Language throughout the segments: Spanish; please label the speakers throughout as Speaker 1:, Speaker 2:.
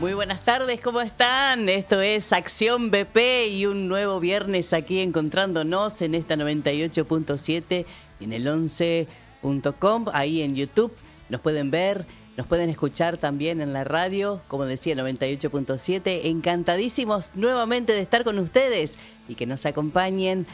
Speaker 1: Muy buenas tardes, ¿cómo están? Esto es Acción BP y un nuevo viernes aquí encontrándonos en esta 98.7 y en el 11.com, ahí en YouTube. Nos pueden ver, nos pueden escuchar también en la radio, como decía, 98.7. Encantadísimos nuevamente de estar con ustedes y que nos acompañen.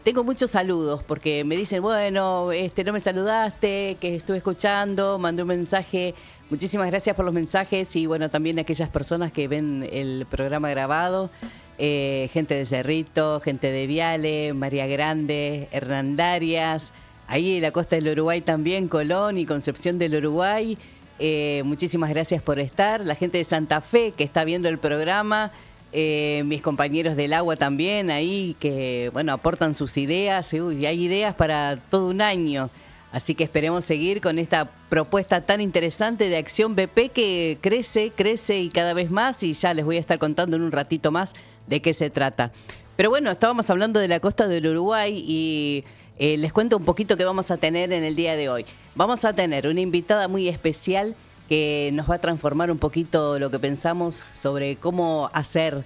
Speaker 1: Tengo muchos saludos porque me dicen, bueno, no me saludaste, que estuve escuchando, mandé un mensaje. Muchísimas gracias por los mensajes y bueno, también a aquellas personas que ven el programa grabado. Gente de Cerrito, gente de Viale, María Grande, Hernandarias, ahí en la costa del Uruguay también, Colón y Concepción del Uruguay. Muchísimas gracias por estar. La gente de Santa Fe que está viendo el programa. Mis compañeros del agua también ahí que bueno aportan sus ideas y hay ideas para todo un año, así que esperemos seguir con esta propuesta tan interesante de Acción BP que crece y cada vez más, y ya les voy a estar contando en un ratito más de qué se trata. Pero bueno, estábamos hablando de la costa del Uruguay y les cuento un poquito qué vamos a tener en el día de hoy. Vamos a tener una invitada muy especial que nos va a transformar un poquito lo que pensamos sobre cómo hacer,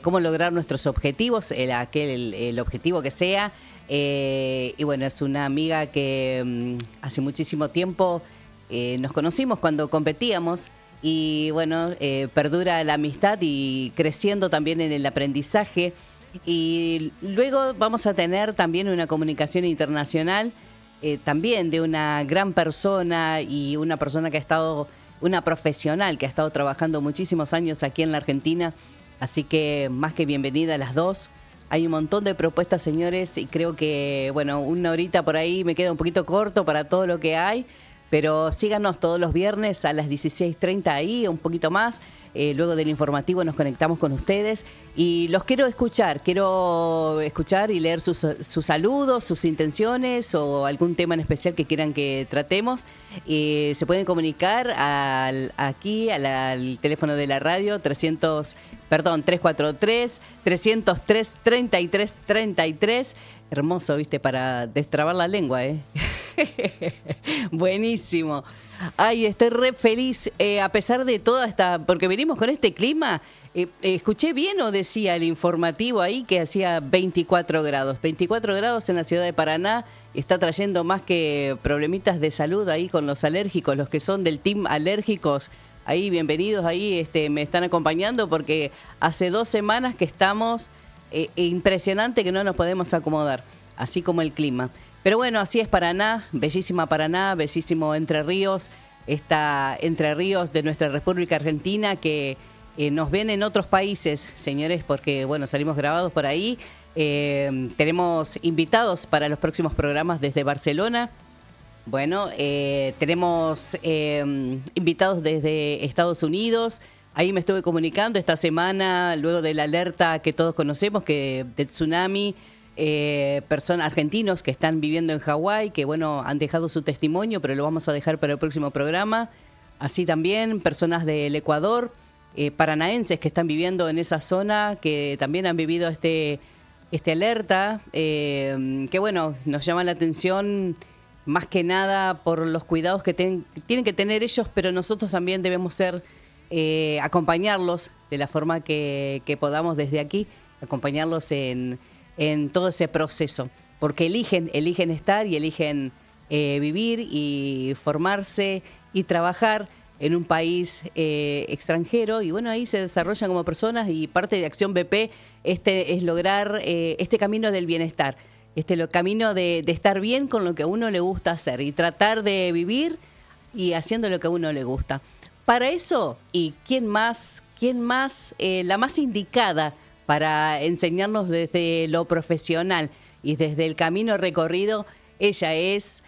Speaker 1: cómo lograr nuestros objetivos, el objetivo que sea. Y bueno, es una amiga que hace muchísimo tiempo nos conocimos cuando competíamos y bueno, perdura la amistad y creciendo también en el aprendizaje. Y luego vamos a tener también una comunicación internacional, también de una gran persona y una persona que ha estado, una profesional que ha estado trabajando muchísimos años aquí en la Argentina, así que más que bienvenida a las dos. Hay un montón de propuestas, señores, y creo que, bueno, una horita por ahí me queda un poquito corto para todo lo que hay, pero síganos todos los viernes a las 16:30 ahí, un poquito más. Luego del informativo nos conectamos con ustedes y los quiero escuchar y leer sus saludos, sus intenciones o algún tema en especial que quieran que tratemos. Se pueden comunicar aquí al teléfono de la radio 343-303-3333. Hermoso, viste, para destrabar la lengua, ¿eh? Buenísimo. Ay, estoy re feliz, a pesar de toda esta, porque venimos con este clima. ¿Escuché bien o decía el informativo ahí que hacía 24 grados? 24 grados en la ciudad de Paraná, está trayendo más que problemitas de salud ahí con los alérgicos, los que son del team alérgicos. Ahí, bienvenidos ahí, me están acompañando porque hace 2 semanas que estamos, impresionante que no nos podemos acomodar, así como el clima. Pero bueno, así es Paraná, bellísimo Entre Ríos, esta Entre Ríos de nuestra República Argentina que nos ven en otros países, señores, porque bueno, salimos grabados por ahí. Tenemos invitados para los próximos programas desde Barcelona. Bueno, tenemos invitados desde Estados Unidos. Ahí me estuve comunicando esta semana, luego de la alerta que todos conocemos, que del tsunami. Personas argentinos que están viviendo en Hawái, que bueno, han dejado su testimonio, pero lo vamos a dejar para el próximo programa. Así también personas del Ecuador, paranaenses que están viviendo en esa zona, que también han vivido este alerta, que bueno, nos llama la atención más que nada por los cuidados que tienen que tener ellos, pero nosotros también debemos acompañarlos de la forma que podamos desde aquí, acompañarlos en todo ese proceso, porque eligen estar y eligen vivir y formarse y trabajar en un país extranjero, y bueno, ahí se desarrollan como personas, y parte de Acción BP es lograr este camino del bienestar, camino de estar bien con lo que a uno le gusta hacer y tratar de vivir y haciendo lo que a uno le gusta. Para eso, ¿y quién más? La más indicada para enseñarnos desde lo profesional y desde el camino recorrido, ella es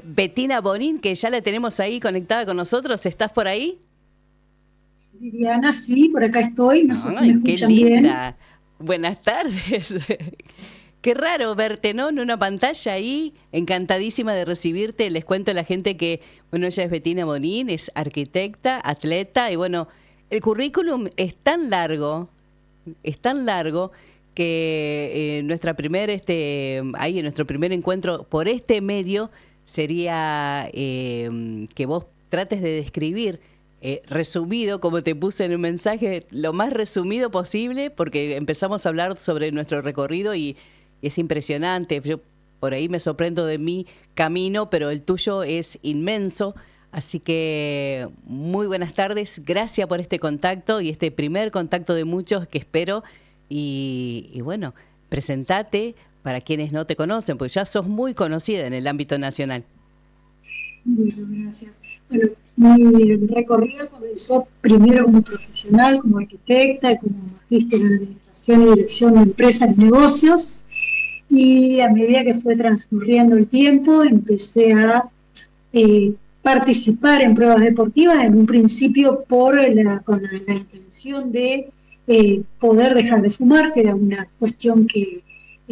Speaker 1: Bettina Bonin, que ya la tenemos ahí conectada con nosotros. ¿Estás por ahí?
Speaker 2: Viviana, sí, por acá estoy, no sé si me
Speaker 1: ¡Ay, qué
Speaker 2: escuchan bien.
Speaker 1: linda! Buenas tardes. Qué raro verte, ¿no? En una pantalla ahí, encantadísima de recibirte. Les cuento a la gente que, bueno, ella es Bettina Bonin, es arquitecta, atleta, y bueno, el currículum es tan largo que en nuestro primer encuentro por este medio sería que vos trates de describir resumido, como te puse en un mensaje, lo más resumido posible, porque empezamos a hablar sobre nuestro recorrido y es impresionante. Yo por ahí me sorprendo de mi camino, pero el tuyo es inmenso. Así que muy buenas tardes, gracias por este contacto y este primer contacto de muchos que espero. Y bueno, presentate para quienes no te conocen, porque ya sos muy conocida en el ámbito nacional.
Speaker 2: Bueno, gracias. Bueno, mi recorrido comenzó primero como profesional, como arquitecta, como magíster en administración y dirección de empresas y negocios. Y a medida que fue transcurriendo el tiempo, empecé a participar en pruebas deportivas, en un principio con la intención de poder dejar de fumar, que era una cuestión que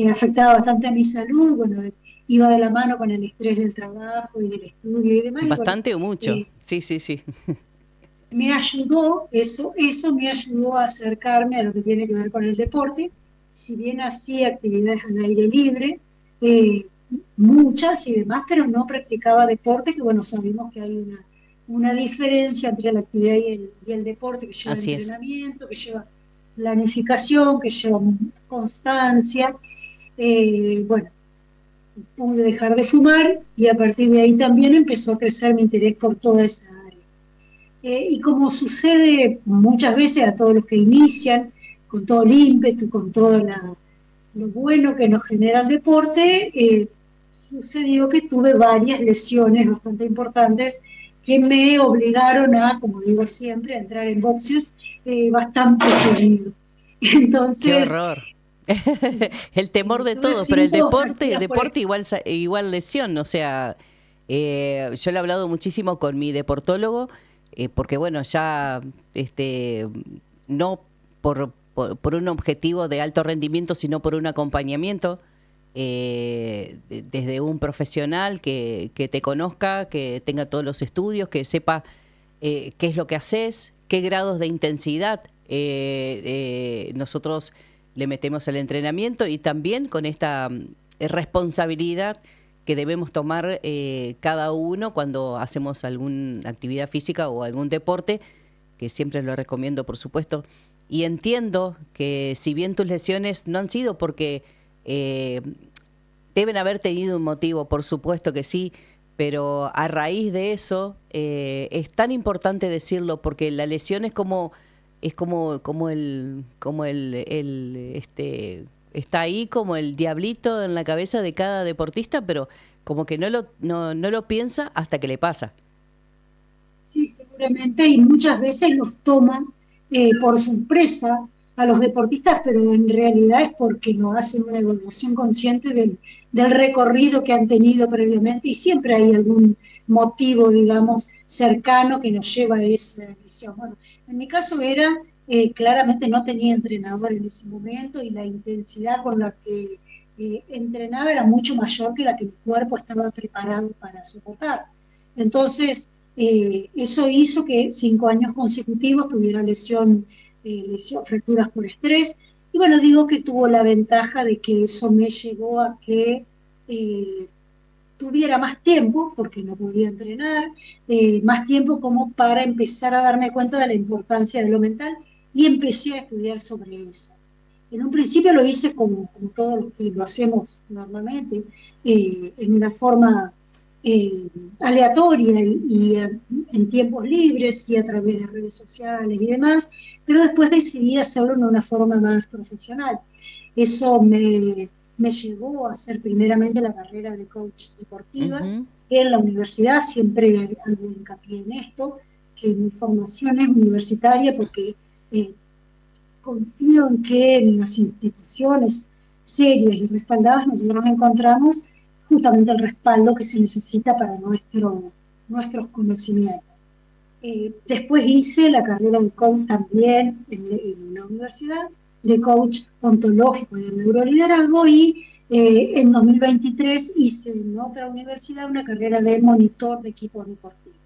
Speaker 2: afectaba bastante a mi salud. Bueno, iba de la mano con el estrés del trabajo y del estudio y demás.
Speaker 1: ¿Bastante o mucho?
Speaker 2: eh,
Speaker 1: Sí, sí, sí.
Speaker 2: Me ayudó, eso me ayudó a acercarme a lo que tiene que ver con el deporte. Si bien hacía actividades al aire libre, eh, muchas y demás, pero no practicaba deporte, que bueno, sabemos que hay una diferencia entre la actividad y el deporte, que lleva
Speaker 1: Así es.
Speaker 2: entrenamiento, que lleva planificación, que lleva constancia. Bueno, pude dejar de fumar y a partir de ahí también empezó a crecer mi interés por toda esa área. Y como sucede muchas veces a todos los que inician, con todo el ímpetu, con todo lo bueno que nos genera el deporte, sucedió que tuve varias lesiones bastante importantes que me obligaron a, como digo siempre, a entrar en boxes bastante seguido.
Speaker 1: Qué
Speaker 2: Entonces,
Speaker 1: horror.
Speaker 2: sí,
Speaker 1: El temor de
Speaker 2: tuve
Speaker 1: todos, pero el
Speaker 2: 5
Speaker 1: deporte,
Speaker 2: fracturas por
Speaker 1: deporte igual, igual lesión, o sea, yo le he hablado muchísimo con mi deportólogo, porque bueno, ya no por un objetivo de alto rendimiento, sino por un acompañamiento desde un profesional que te conozca, que tenga todos los estudios, que sepa qué es lo que haces, qué grados de intensidad nosotros le metemos al entrenamiento y también con esta responsabilidad que debemos tomar cada uno cuando hacemos alguna actividad física o algún deporte, que siempre lo recomiendo, por supuesto. Y entiendo que si bien tus lesiones no han sido porque eh, deben haber tenido un motivo, por supuesto que sí, pero a raíz de eso es tan importante decirlo porque la lesión es como está ahí como el diablito en la cabeza de cada deportista, pero como que no lo piensa hasta que le pasa.
Speaker 2: Sí, seguramente, y muchas veces los toman por sorpresa a los deportistas, pero en realidad es porque no hacen una evaluación consciente del recorrido que han tenido previamente y siempre hay algún motivo, digamos, cercano que nos lleva a esa decisión. Bueno, en mi caso era, claramente no tenía entrenador en ese momento y la intensidad con la que entrenaba era mucho mayor que la que mi cuerpo estaba preparado para soportar. Entonces, eso hizo que 5 años consecutivos tuviera fracturas por estrés. Y bueno, digo que tuvo la ventaja de que eso me llevó a que tuviera más tiempo, porque no podía entrenar, más tiempo como para empezar a darme cuenta de la importancia de lo mental y empecé a estudiar sobre eso. En un principio lo hice como todo lo que lo hacemos normalmente, en una forma aleatoria en tiempos libres y a través de redes sociales y demás, pero después decidí hacerlo de una forma más profesional. Eso me llevó a hacer primeramente la carrera de coach deportiva
Speaker 1: Ujú.
Speaker 2: en la universidad, siempre hago hincapié en esto, que mi formación es universitaria porque eh, confío en que en las instituciones serias y respaldadas nosotros encontramos justamente el respaldo que se necesita para nuestros conocimientos. Después hice la carrera de coach también en la universidad, de coach ontológico y de neuroliderazgo, y en 2023 hice en otra universidad una carrera de monitor de equipos deportivos.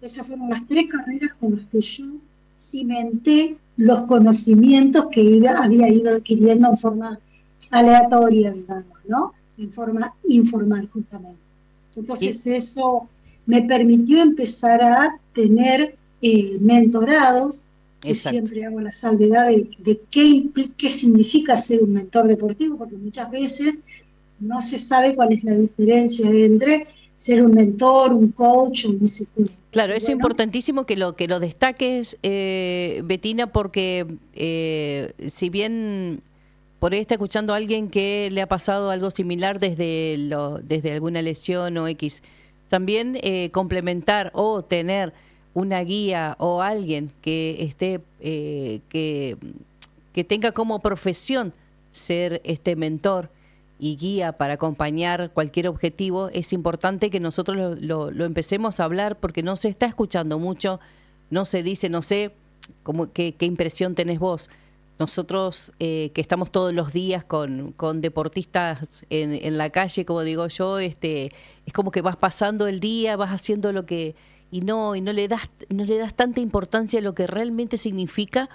Speaker 2: Esas fueron las 3 carreras con las que yo cimenté los conocimientos que había ido adquiriendo en forma aleatoria, digamos, ¿no? En forma informal, justamente.
Speaker 1: Y
Speaker 2: Entonces eso me permitió empezar a tener mentorados, que
Speaker 1: Exacto.
Speaker 2: siempre hago la salvedad de qué significa ser un mentor deportivo, porque muchas veces no se sabe cuál es la diferencia entre ser un mentor, un coach o un psicólogo.
Speaker 1: Claro,
Speaker 2: Y
Speaker 1: es
Speaker 2: bueno,
Speaker 1: importantísimo que lo destaques, Betina, porque si bien por ahí está escuchando a alguien que le ha pasado algo similar desde alguna lesión o X, también complementar o tener una guía o alguien que esté que tenga como profesión ser este mentor y guía para acompañar cualquier objetivo, es importante que nosotros lo empecemos a hablar porque no se está escuchando mucho, no se dice, no sé qué impresión tenés vos. Nosotros que estamos todos los días con deportistas en la calle, como digo yo, es como que vas pasando el día, vas haciendo lo que y no le das tanta importancia a lo que realmente significa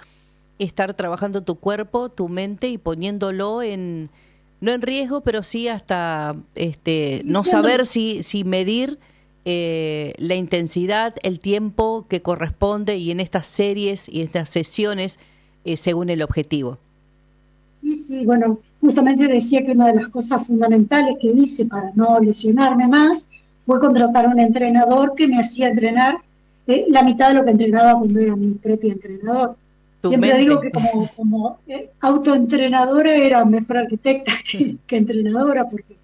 Speaker 1: estar trabajando tu cuerpo, tu mente y poniéndolo en no en riesgo, pero sí hasta no saber si medir la intensidad, el tiempo que corresponde y en estas series y estas sesiones según el objetivo.
Speaker 2: sí, sí, bueno, justamente decía que una de las cosas fundamentales que hice para no lesionarme más fue contratar a un entrenador que me hacía entrenar la mitad de lo que entrenaba cuando era mi propio entrenador.
Speaker 1: Tu
Speaker 2: Siempre digo
Speaker 1: mente.
Speaker 2: que como autoentrenadora era mejor arquitecta que entrenadora porque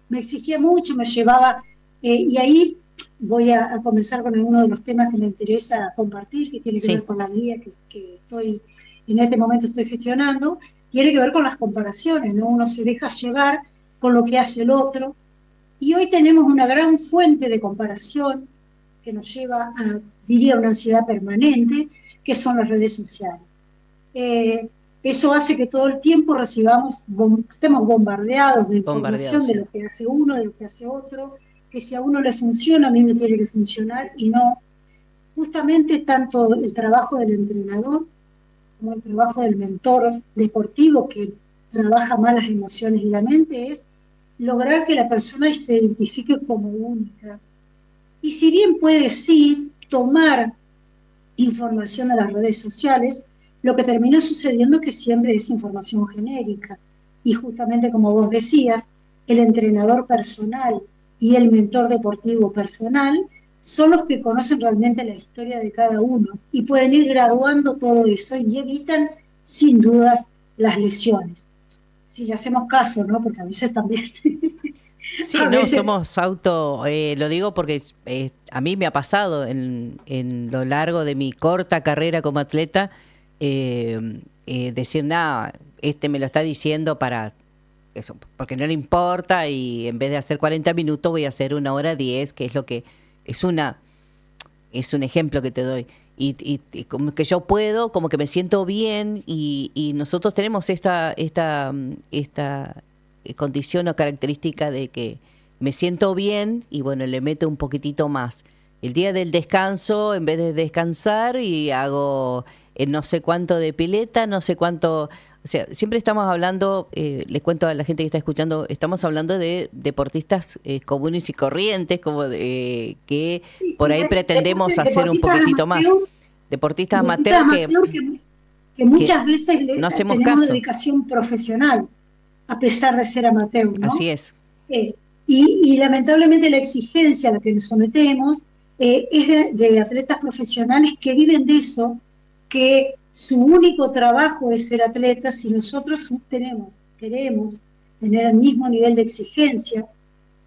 Speaker 2: me exigía mucho, me llevaba, y ahí voy a comenzar con uno de los temas que me interesa compartir, que tiene que ver
Speaker 1: Sí,
Speaker 2: con la guía que estoy, en este momento estoy gestionando, tiene que ver con las comparaciones, ¿no? Uno se deja llevar con lo que hace el otro, y hoy tenemos una gran fuente de comparación que nos lleva a, diría, una ansiedad permanente, que son las redes sociales. Eh, Eso hace que todo el tiempo estemos bombardeados de
Speaker 1: bombardeado,
Speaker 2: información de
Speaker 1: sí.
Speaker 2: lo que hace uno, de lo que hace otro, que si a uno le funciona, a mí me tiene que funcionar y no. Justamente tanto el trabajo del entrenador como el trabajo del mentor deportivo que trabaja más las emociones y la mente es lograr que la persona se identifique como única. Y si bien puede sí tomar información de las redes sociales, lo que termina sucediendo es que siempre es información genérica. Y justamente como vos decías, el entrenador personal y el mentor deportivo personal son los que conocen realmente la historia de cada uno y pueden ir graduando todo eso y evitan sin dudas las lesiones. Si le hacemos caso, ¿no? Porque a veces también,
Speaker 1: Sí,
Speaker 2: a
Speaker 1: no,
Speaker 2: veces,
Speaker 1: somos lo digo porque a mí me ha pasado en lo largo de mi corta carrera como atleta, decir, nada, me lo está diciendo para eso, porque no le importa y en vez de hacer 40 minutos voy a hacer 1 hora 10, que es lo que es es un ejemplo que te doy. Y como que yo puedo, como que me siento bien y nosotros tenemos esta condición o característica de que me siento bien y bueno, le meto un poquitito más. El día del descanso, en vez de descansar y hago no sé cuánto de pileta, no sé cuánto. O sea, siempre estamos hablando, les cuento a la gente que está escuchando, estamos hablando de deportistas comunes y corrientes, como que
Speaker 2: sí,
Speaker 1: por
Speaker 2: sí,
Speaker 1: ahí pretendemos hacer un
Speaker 2: deportistas
Speaker 1: poquitito más.
Speaker 2: amateur,
Speaker 1: Deportistas
Speaker 2: deportistas
Speaker 1: amateur
Speaker 2: amateur que
Speaker 1: que
Speaker 2: muchas veces
Speaker 1: no hacemos
Speaker 2: tenemos
Speaker 1: caso.
Speaker 2: dedicación profesional, a pesar de ser amateur, ¿no?
Speaker 1: Así es.
Speaker 2: Eh, y lamentablemente la exigencia a la que nos sometemos es de atletas profesionales que viven de eso, que su único trabajo es ser atletas y nosotros queremos tener el mismo nivel de exigencia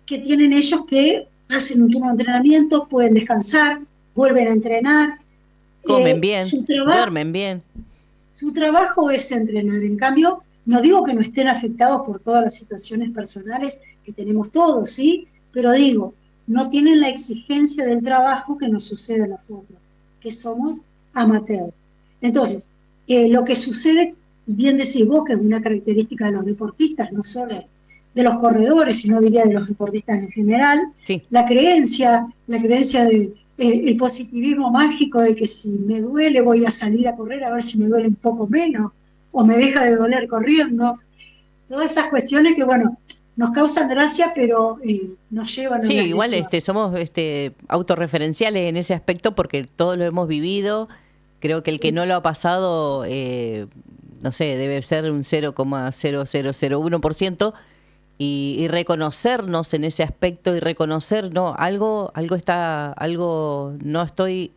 Speaker 2: que tienen ellos que hacen un turno de entrenamiento, pueden descansar, vuelven a entrenar.
Speaker 1: Comen
Speaker 2: Eh,
Speaker 1: bien,
Speaker 2: su trabajo
Speaker 1: duermen bien.
Speaker 2: su trabajo es entrenar. En cambio, no digo que no estén afectados por todas las situaciones personales que tenemos todos, ¿sí? Pero digo, no tienen la exigencia del trabajo que nos sucede a nosotros, que somos amateurs. Entonces, lo que sucede, bien decís vos, que es una característica de los deportistas, no solo de los corredores, sino diría de los deportistas en general,
Speaker 1: Sí,
Speaker 2: la creencia de el positivismo mágico de que si me duele voy a salir a correr a ver si me duele un poco menos o me deja de doler corriendo. Todas esas cuestiones que, bueno, nos causan gracia, pero nos llevan a
Speaker 1: Sí,
Speaker 2: una
Speaker 1: igual
Speaker 2: lesión.
Speaker 1: somos autorreferenciales en ese aspecto porque todos lo hemos vivido. Creo que el que
Speaker 2: Sí,
Speaker 1: no lo ha pasado, no sé, debe ser un 0,0001%. Y reconocernos en ese aspecto y reconocer, no, algo no estoy.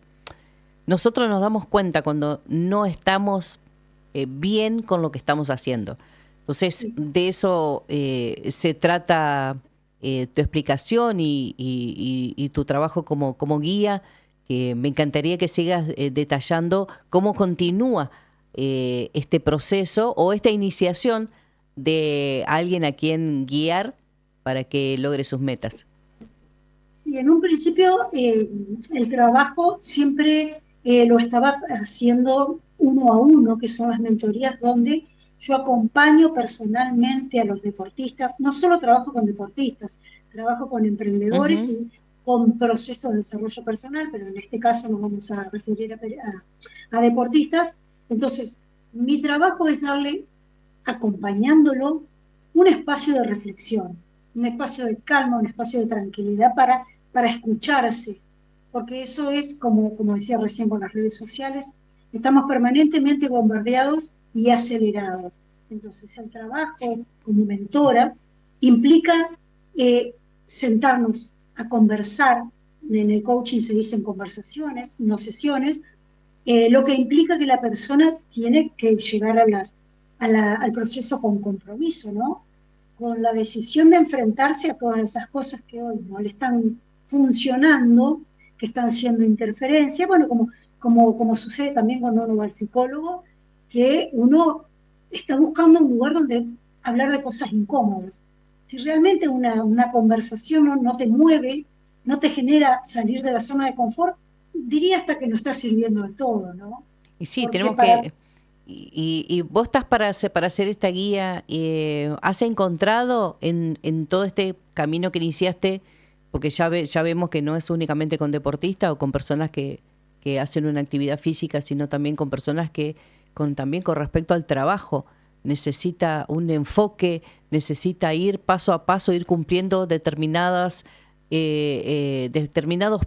Speaker 1: Nosotros nos damos cuenta cuando no estamos bien con lo que estamos haciendo. Entonces,
Speaker 2: sí.
Speaker 1: de eso se trata tu explicación y tu trabajo como guía, que me encantaría que sigas detallando cómo continúa este proceso o esta iniciación de alguien a quien guiar para que logre sus metas.
Speaker 2: Sí, en un principio el trabajo siempre lo estaba haciendo uno a uno, que son las mentorías donde yo acompaño personalmente a los deportistas. No solo trabajo con deportistas, trabajo con emprendedores
Speaker 1: Ujú.
Speaker 2: y con procesos de desarrollo personal, pero en este caso nos vamos a referir a deportistas. Entonces, mi trabajo es darle, acompañándolo, un espacio de reflexión, un espacio de calma, un espacio de tranquilidad para escucharse, porque eso es, como decía recién con las redes sociales, estamos permanentemente bombardeados y acelerados. Entonces el
Speaker 1: Sí.
Speaker 2: trabajo como mentora implica sentarnos a conversar, en el coaching se dicen conversaciones, no sesiones, lo que implica que la persona tiene que llegar al proceso con compromiso, ¿no? Con la decisión de enfrentarse a todas esas cosas que hoy no le están funcionando, que están siendo interferencia, bueno, como sucede también cuando uno va al psicólogo, que uno está buscando un lugar donde hablar de cosas incómodas. Si realmente una conversación no te mueve, no te genera salir de la zona de confort, diría hasta que no está sirviendo del todo, ¿no?
Speaker 1: Y sí,
Speaker 2: Porque
Speaker 1: tenemos
Speaker 2: para,
Speaker 1: que. Y vos estás para hacer esta guía. ¿Has encontrado en todo este camino que iniciaste? Porque ya vemos que no es únicamente con deportistas o con personas que hacen una actividad física, sino también con personas que, también con respecto al trabajo, necesita un enfoque, necesita ir paso a paso, ir cumpliendo determinados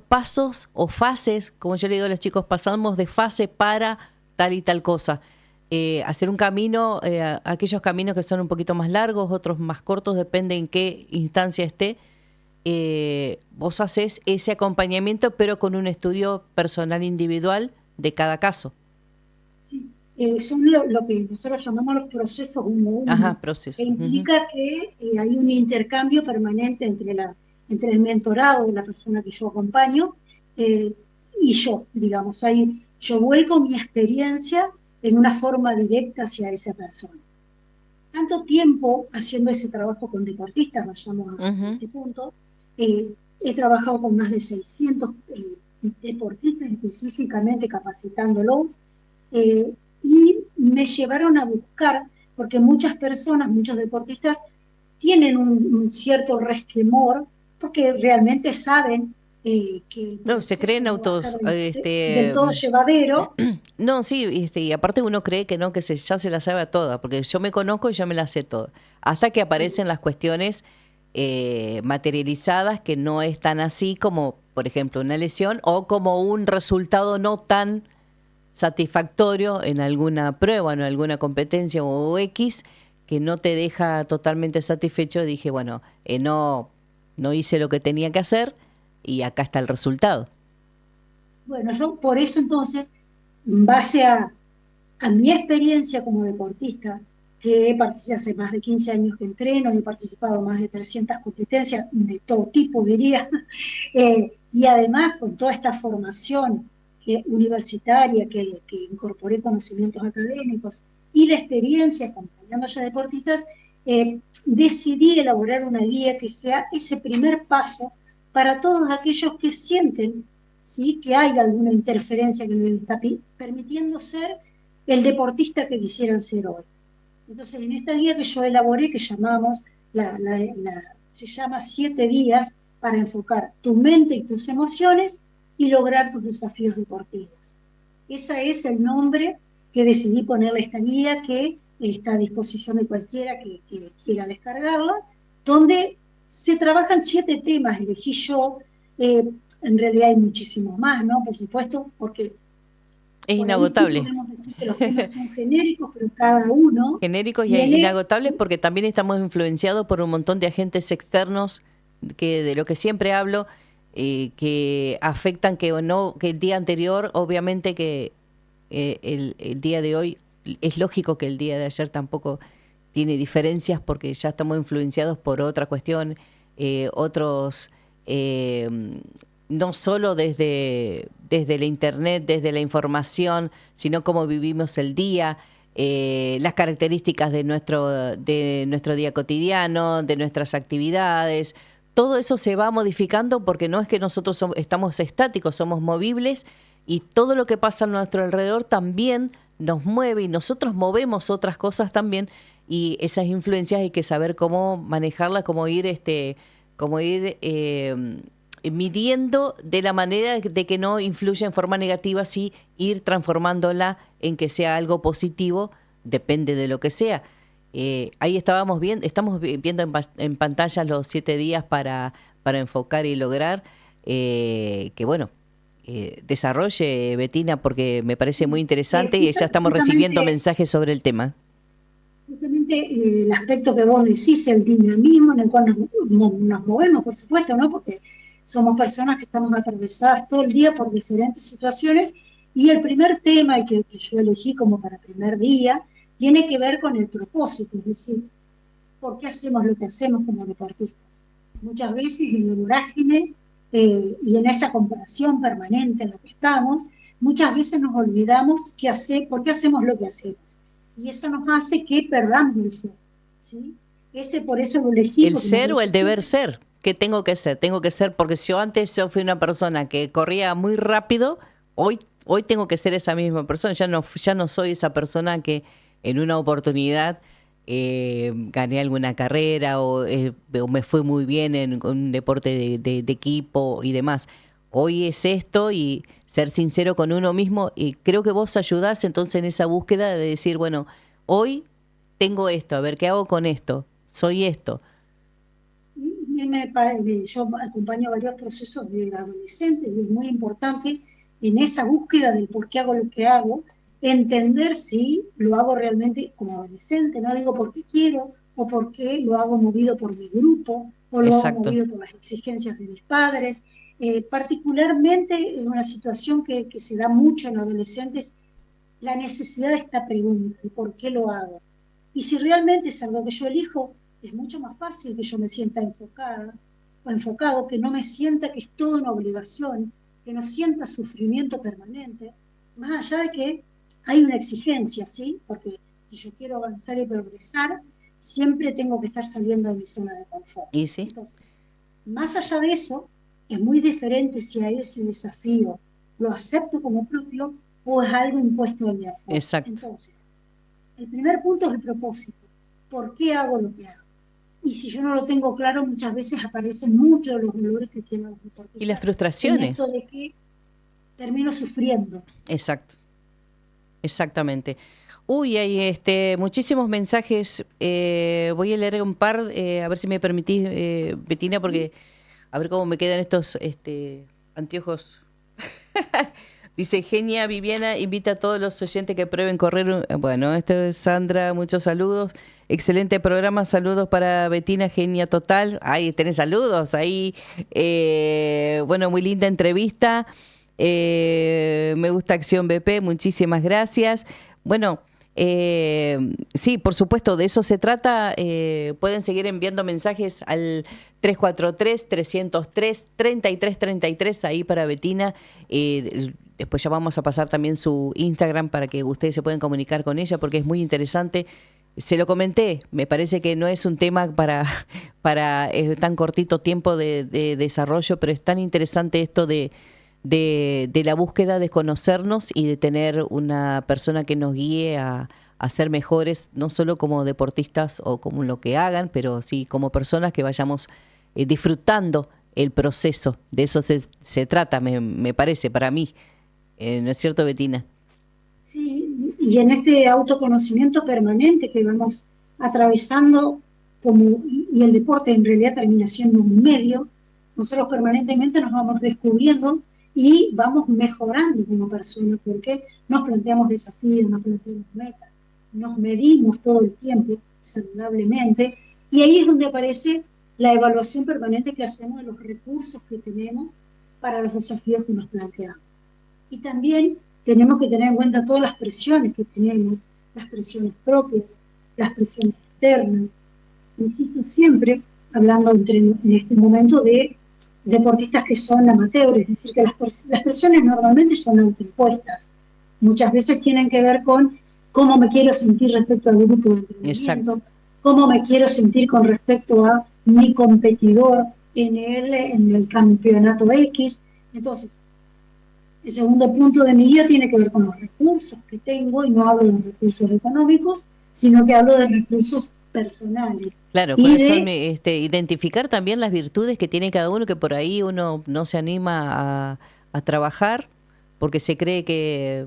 Speaker 1: pasos o fases. Como yo le digo a los chicos, pasamos de fase para tal y tal cosa. Hacer un camino, aquellos caminos que son un poquito más largos, otros más cortos, depende en qué instancia esté. Vos haces ese acompañamiento, pero con un estudio personal individual de cada caso.
Speaker 2: sí, son lo que nosotros llamamos los procesos uno a uno,
Speaker 1: Ajá,
Speaker 2: que
Speaker 1: proceso. Ujú.
Speaker 2: implica que hay un intercambio permanente entre el mentorado de la persona que yo acompaño eh, y yo, digamos. Ahí yo vuelco mi experiencia en una forma directa hacia esa persona. Tanto tiempo haciendo ese trabajo con deportistas, vayamos a
Speaker 1: Ujú.
Speaker 2: este punto, he trabajado con más de 600 deportistas específicamente capacitándolos, eh, y me llevaron a buscar, porque muchas personas, muchos deportistas tienen un cierto resquemor, porque realmente saben que el
Speaker 1: No, se
Speaker 2: proceso
Speaker 1: creen
Speaker 2: no va a ser
Speaker 1: autos,
Speaker 2: del todo llevadero.
Speaker 1: no, sí, y aparte uno cree que no, que ya se la sabe a todas, porque yo me conozco y ya me la sé toda. Hasta que
Speaker 2: Sí,
Speaker 1: aparecen las cuestiones materializadas que no es tan así como, por ejemplo, una lesión o como un resultado no tan satisfactorio en alguna prueba, en alguna competencia o X, que no te deja totalmente satisfecho. Dije, bueno, no hice lo que tenía que hacer y acá está el resultado.
Speaker 2: bueno, yo por eso entonces, en base a mi experiencia como deportista, que he participado hace más de 15 años que entreno, he participado en más de 300 competencias de todo tipo, diría, y además con toda esta formación universitaria que incorporé conocimientos académicos y la experiencia acompañando a deportistas, decidí elaborar una guía que sea ese primer paso para todos aquellos que sienten, ¿sí?, que hay alguna interferencia que les está permitiendo ser el deportista que quisieran ser hoy. Entonces, en esta guía que yo elaboré, que llamamos, se llama 7 días para enfocar tu mente y tus emociones y lograr tus desafíos deportivos. Ese es el nombre que decidí ponerle a esta guía, que está a disposición de cualquiera que quiera descargarla. donde se trabajan 7 temas, elegí yo, en realidad hay muchísimos más, ¿no? Por supuesto, porque
Speaker 1: Es
Speaker 2: por ahí sí
Speaker 1: inagotable.
Speaker 2: podemos decir que los temas son genéricos, pero cada uno
Speaker 1: Genéricos y
Speaker 2: tiene...
Speaker 1: inagotables porque también estamos influenciados por un montón de agentes externos que de lo que siempre hablo, que afectan que o no, que el día anterior, obviamente que el día de hoy, es lógico que el día de ayer tampoco tiene diferencias porque ya estamos influenciados por otra cuestión, otros, eh, no solo desde la internet, desde la información, sino cómo vivimos el día, las características de nuestro día cotidiano, de nuestras actividades. Todo eso se va modificando porque no es que nosotros estamos estáticos, somos movibles y todo lo que pasa a nuestro alrededor también nos mueve y nosotros movemos otras cosas también y esas influencias hay que saber cómo manejarlas, cómo ir midiendo de la manera de que no influya en forma negativa, sí ir transformándola en que sea algo positivo, depende de lo que sea. Ahí estamos viendo en pantalla los 7 días para enfocar y lograr que bueno, desarrolle Betina porque me parece muy interesante y ya estamos recibiendo mensajes sobre el tema.
Speaker 2: Justamente el aspecto que vos decís, el dinamismo en el cual nos movemos, por supuesto, ¿no? Porque somos personas que estamos atravesadas todo el día por diferentes situaciones y el primer tema, el que yo elegí como para primer día, tiene que ver con el propósito, es decir, ¿por qué hacemos lo que hacemos como deportistas? Muchas veces en el vorágine y en esa comparación permanente en la que estamos, muchas veces nos olvidamos por qué hacemos lo que hacemos. Y eso nos hace que perdamos el ser, ¿sí? Por eso lo elegí.
Speaker 1: El ser o el deber ser. ¿Qué tengo que ser? Tengo que ser, porque si yo fui una persona que corría muy rápido, hoy tengo que ser esa misma persona. Ya no soy esa persona que en una oportunidad gané alguna carrera o me fue muy bien en un deporte de equipo y demás. Hoy es esto y ser sincero con uno mismo y creo que vos ayudás entonces en esa búsqueda de decir, bueno, hoy tengo esto, a ver qué hago con esto, soy esto.
Speaker 2: Yo acompaño varios procesos de adolescentes y es muy importante en esa búsqueda del por qué hago lo que hago, entender si lo hago realmente como adolescente, no digo porque quiero o porque lo hago movido por mi grupo o lo hago
Speaker 1: Exacto.
Speaker 2: movido por las exigencias de mis padres. Particularmente en una situación que se da mucho en adolescentes, la necesidad de esta pregunta, de por qué lo hago. Y si realmente es algo que yo elijo, es mucho más fácil que yo me sienta enfocada o enfocado, que no me sienta que es toda una obligación, que no sienta sufrimiento permanente, más allá de que hay una exigencia, ¿sí? Porque si yo quiero avanzar y progresar, siempre tengo que estar saliendo de mi zona de confort.
Speaker 1: ¿Y sí?
Speaker 2: Entonces, más allá de eso, es muy diferente si a ese desafío lo acepto como propio o es algo impuesto de mi afuera.
Speaker 1: Exacto.
Speaker 2: Entonces, el primer punto es el propósito. ¿Por qué hago lo que hago? Y si yo no lo tengo claro, muchas veces aparecen muchos de los dolores que tienen los deportistas.
Speaker 1: Y las
Speaker 2: En
Speaker 1: frustraciones.
Speaker 2: esto de que termino sufriendo.
Speaker 1: Exacto. Exactamente. Uy, hay muchísimos mensajes. Voy a leer un par, a ver si me permitís, Betina, porque a ver cómo me quedan estos anteojos. Dice, Genia Viviana invita a todos los oyentes que prueben correr. Bueno, esto es Sandra, muchos saludos. Excelente programa, saludos para Betina, genia total. Ahí tenés saludos, ahí. Bueno, muy linda entrevista. Me gusta Acción BP, muchísimas gracias. Bueno, sí, por supuesto, de eso se trata. Pueden seguir enviando mensajes al 343-303-3333, ahí para Betina. Después ya vamos a pasar también su Instagram para que ustedes se puedan comunicar con ella, porque es muy interesante. Se lo comenté, me parece que no es un tema para tan cortito tiempo de desarrollo, pero es tan interesante esto de la búsqueda de conocernos y de tener una persona que nos guíe a ser mejores, no solo como deportistas o como lo que hagan, pero sí como personas que vayamos disfrutando el proceso. De eso se trata, me parece, para mí. ¿No es cierto, Betina?
Speaker 2: Sí, y en este autoconocimiento permanente que vamos atravesando como y el deporte en realidad termina siendo un medio. Nosotros permanentemente nos vamos descubriendo y vamos mejorando como personas, porque nos planteamos desafíos, nos planteamos metas, nos medimos todo el tiempo saludablemente, y ahí es donde aparece la evaluación permanente que hacemos de los recursos que tenemos para los desafíos que nos planteamos. Y también tenemos que tener en cuenta todas las presiones que tenemos, las presiones propias, las presiones externas. Insisto siempre, hablando en este momento de deportistas que son amateurs, es decir, que las presiones normalmente son autoimpuestas. Muchas veces tienen que ver con cómo me quiero sentir respecto al grupo de entrenamiento, cómo me quiero sentir con respecto a mi competidor en el campeonato X. Entonces, el segundo punto de mi guía tiene que ver con los recursos que tengo, y no hablo de recursos económicos, sino que hablo de recursos personales.
Speaker 1: Claro, cuáles son, identificar también las virtudes que tiene cada uno, que por ahí uno no se anima a trabajar porque se cree que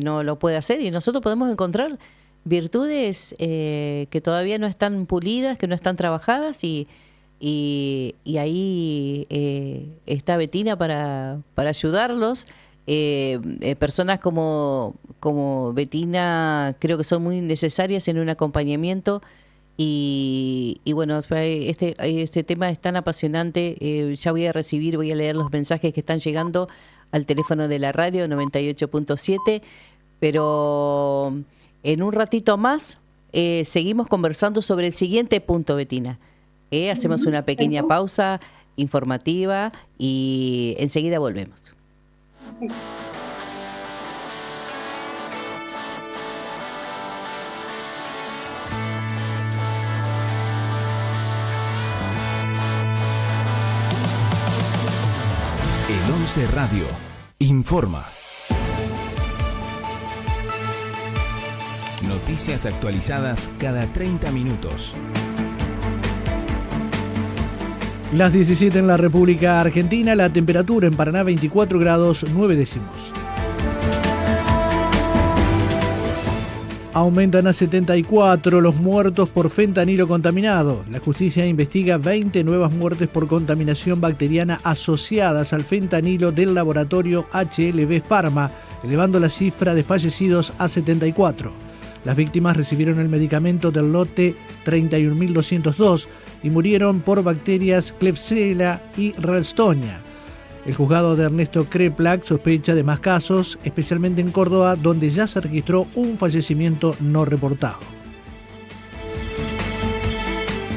Speaker 1: no lo puede hacer, y nosotros podemos encontrar virtudes que todavía no están pulidas, que no están trabajadas, y ahí está Bettina para ayudarlos. Personas como Bettina creo que son muy necesarias en un acompañamiento, y bueno, este tema es tan apasionante. Ya voy a leer los mensajes que están llegando al teléfono de la radio 98.7, pero en un ratito más seguimos conversando sobre el siguiente punto, Bettina. Hacemos una pequeña pausa informativa y enseguida volvemos.
Speaker 3: El 11 Radio informa. Noticias actualizadas cada 30 minutos.
Speaker 4: Las 17 en la República Argentina, la temperatura en Paraná 24 grados 9 décimos. Aumentan a 74 los muertos por fentanilo contaminado. La justicia investiga 20 nuevas muertes por contaminación bacteriana asociadas al fentanilo del laboratorio HLB Pharma, elevando la cifra de fallecidos a 74. Las víctimas recibieron el medicamento del lote 31.202 y murieron por bacterias Klebsiella y Ralstonia. El juzgado de Ernesto Kreplak sospecha de más casos, especialmente en Córdoba, donde ya se registró un fallecimiento no reportado.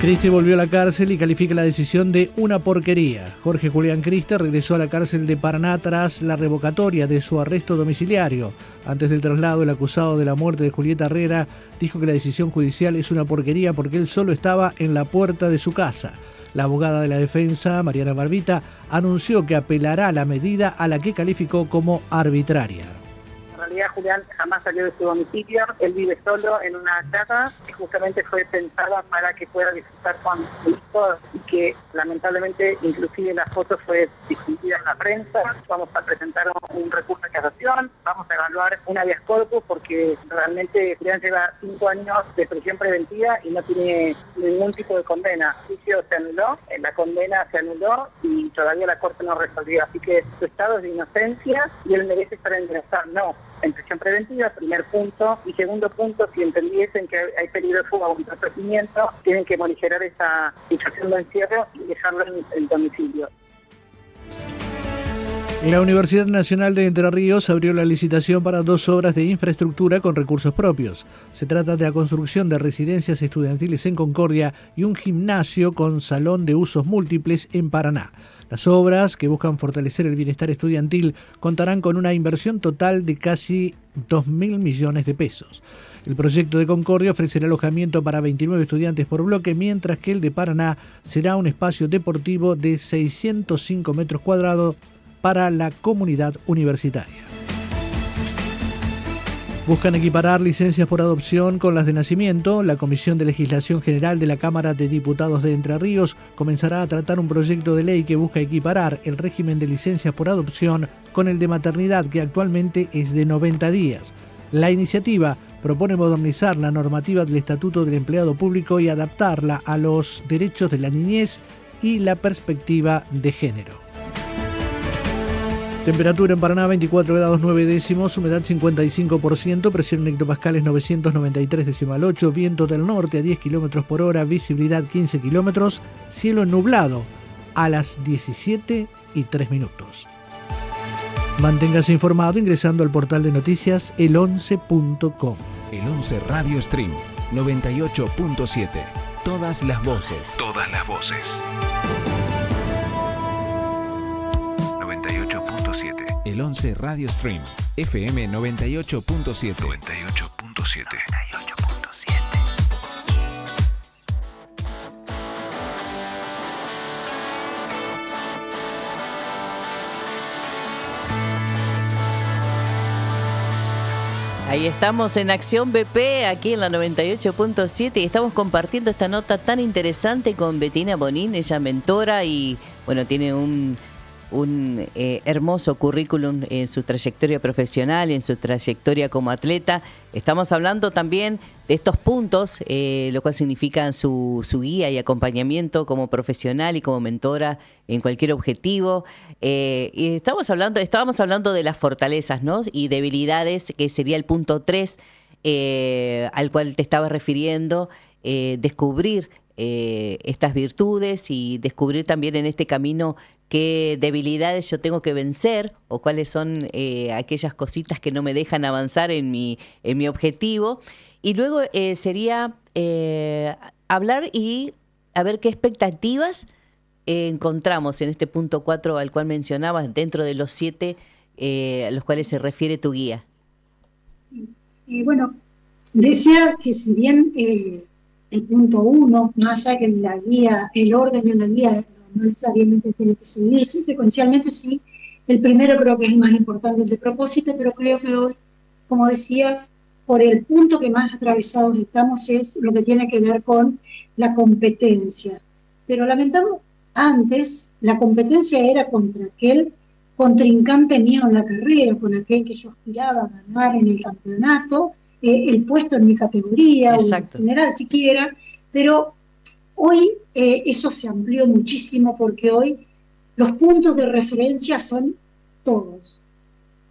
Speaker 4: Criste volvió a la cárcel y califica la decisión de una porquería. Jorge Julián Criste regresó a la cárcel de Paraná tras la revocatoria de su arresto domiciliario. Antes del traslado, el acusado de la muerte de Julieta Herrera dijo que la decisión judicial es una porquería porque él solo estaba en la puerta de su casa. La abogada de la defensa, Mariana Barbita, anunció que apelará la medida, a la que calificó como arbitraria.
Speaker 5: En realidad Julián jamás salió de su domicilio, él vive solo en una casa que justamente fue pensada para que pueda disfrutar con su hijo, y que lamentablemente inclusive la foto fue difundida en la prensa. Vamos a presentar un recurso de casación, vamos a evaluar un habeas corpus porque realmente Julián lleva 5 años de prisión preventiva y no tiene ningún tipo de condena. El juicio se anuló, la condena se anuló y todavía la corte no resolvió, así que su estado es de inocencia y él merece estar en bienestar. No, en prisión preventiva, primer punto. Y segundo punto, si entendiesen que hay peligro de fuga o entorpecimiento, tienen que morigerar esa situación de encierro y dejarlo en el domicilio.
Speaker 4: La Universidad Nacional de Entre Ríos abrió la licitación para 2 obras de infraestructura con recursos propios. Se trata de la construcción de residencias estudiantiles en Concordia y un gimnasio con salón de usos múltiples en Paraná. Las obras, que buscan fortalecer el bienestar estudiantil, contarán con una inversión total de casi 2.000 millones de pesos. El proyecto de Concordia ofrecerá alojamiento para 29 estudiantes por bloque, mientras que el de Paraná será un espacio deportivo de 605 metros cuadrados para la comunidad universitaria. Buscan equiparar licencias por adopción con las de nacimiento. La Comisión de Legislación General de la Cámara de Diputados de Entre Ríos comenzará a tratar un proyecto de ley que busca equiparar el régimen de licencias por adopción con el de maternidad, que actualmente es de 90 días. La iniciativa propone modernizar la normativa del Estatuto del Empleado Público y adaptarla a los derechos de la niñez y la perspectiva de género. Temperatura en Paraná 24 grados 9 décimos, humedad 55%, presión en hectopascales 993,8, viento del norte a 10 km por hora, visibilidad 15 km, cielo nublado a las 17:03. Manténgase informado ingresando al portal de noticias el11.com.
Speaker 3: El 11 Radio Stream 98.7. Todas las voces. Todas las voces. 98.7. El 11 Radio Stream FM 98.7. 98.7.
Speaker 1: Ahí estamos en Acción BP, aquí en la 98.7, y estamos compartiendo esta nota tan interesante con Bettina Bonín, ella mentora y bueno, tiene un hermoso currículum en su trayectoria profesional, en su trayectoria como atleta. Estamos hablando también de estos puntos, lo cual significa su guía y acompañamiento como profesional y como mentora en cualquier objetivo. Y estábamos hablando de las fortalezas, ¿no? Y debilidades, que sería el punto 3 al cual te estabas refiriendo, descubrir estas virtudes y descubrir también en este camino qué debilidades yo tengo que vencer o cuáles son aquellas cositas que no me dejan avanzar en mi objetivo. Y luego sería hablar y a ver qué expectativas encontramos en este punto 4 al cual mencionabas, dentro de los 7 a los cuales se refiere tu guía.
Speaker 2: Sí. Bueno, decía que si bien el punto 1, más allá que la guía, el orden de una guía no necesariamente tiene que seguirse, secuencialmente sí, el primero creo que es el más importante, el de propósito, pero creo que hoy, como decía, por el punto que más atravesados estamos es lo que tiene que ver con la competencia. Pero lamentamos, antes la competencia era contra aquel contrincante mío en la carrera, con aquel que yo aspiraba a ganar en el campeonato, el puesto en mi categoría,
Speaker 1: Exacto,
Speaker 2: o en general siquiera, pero hoy eso se amplió muchísimo porque hoy los puntos de referencia son todos.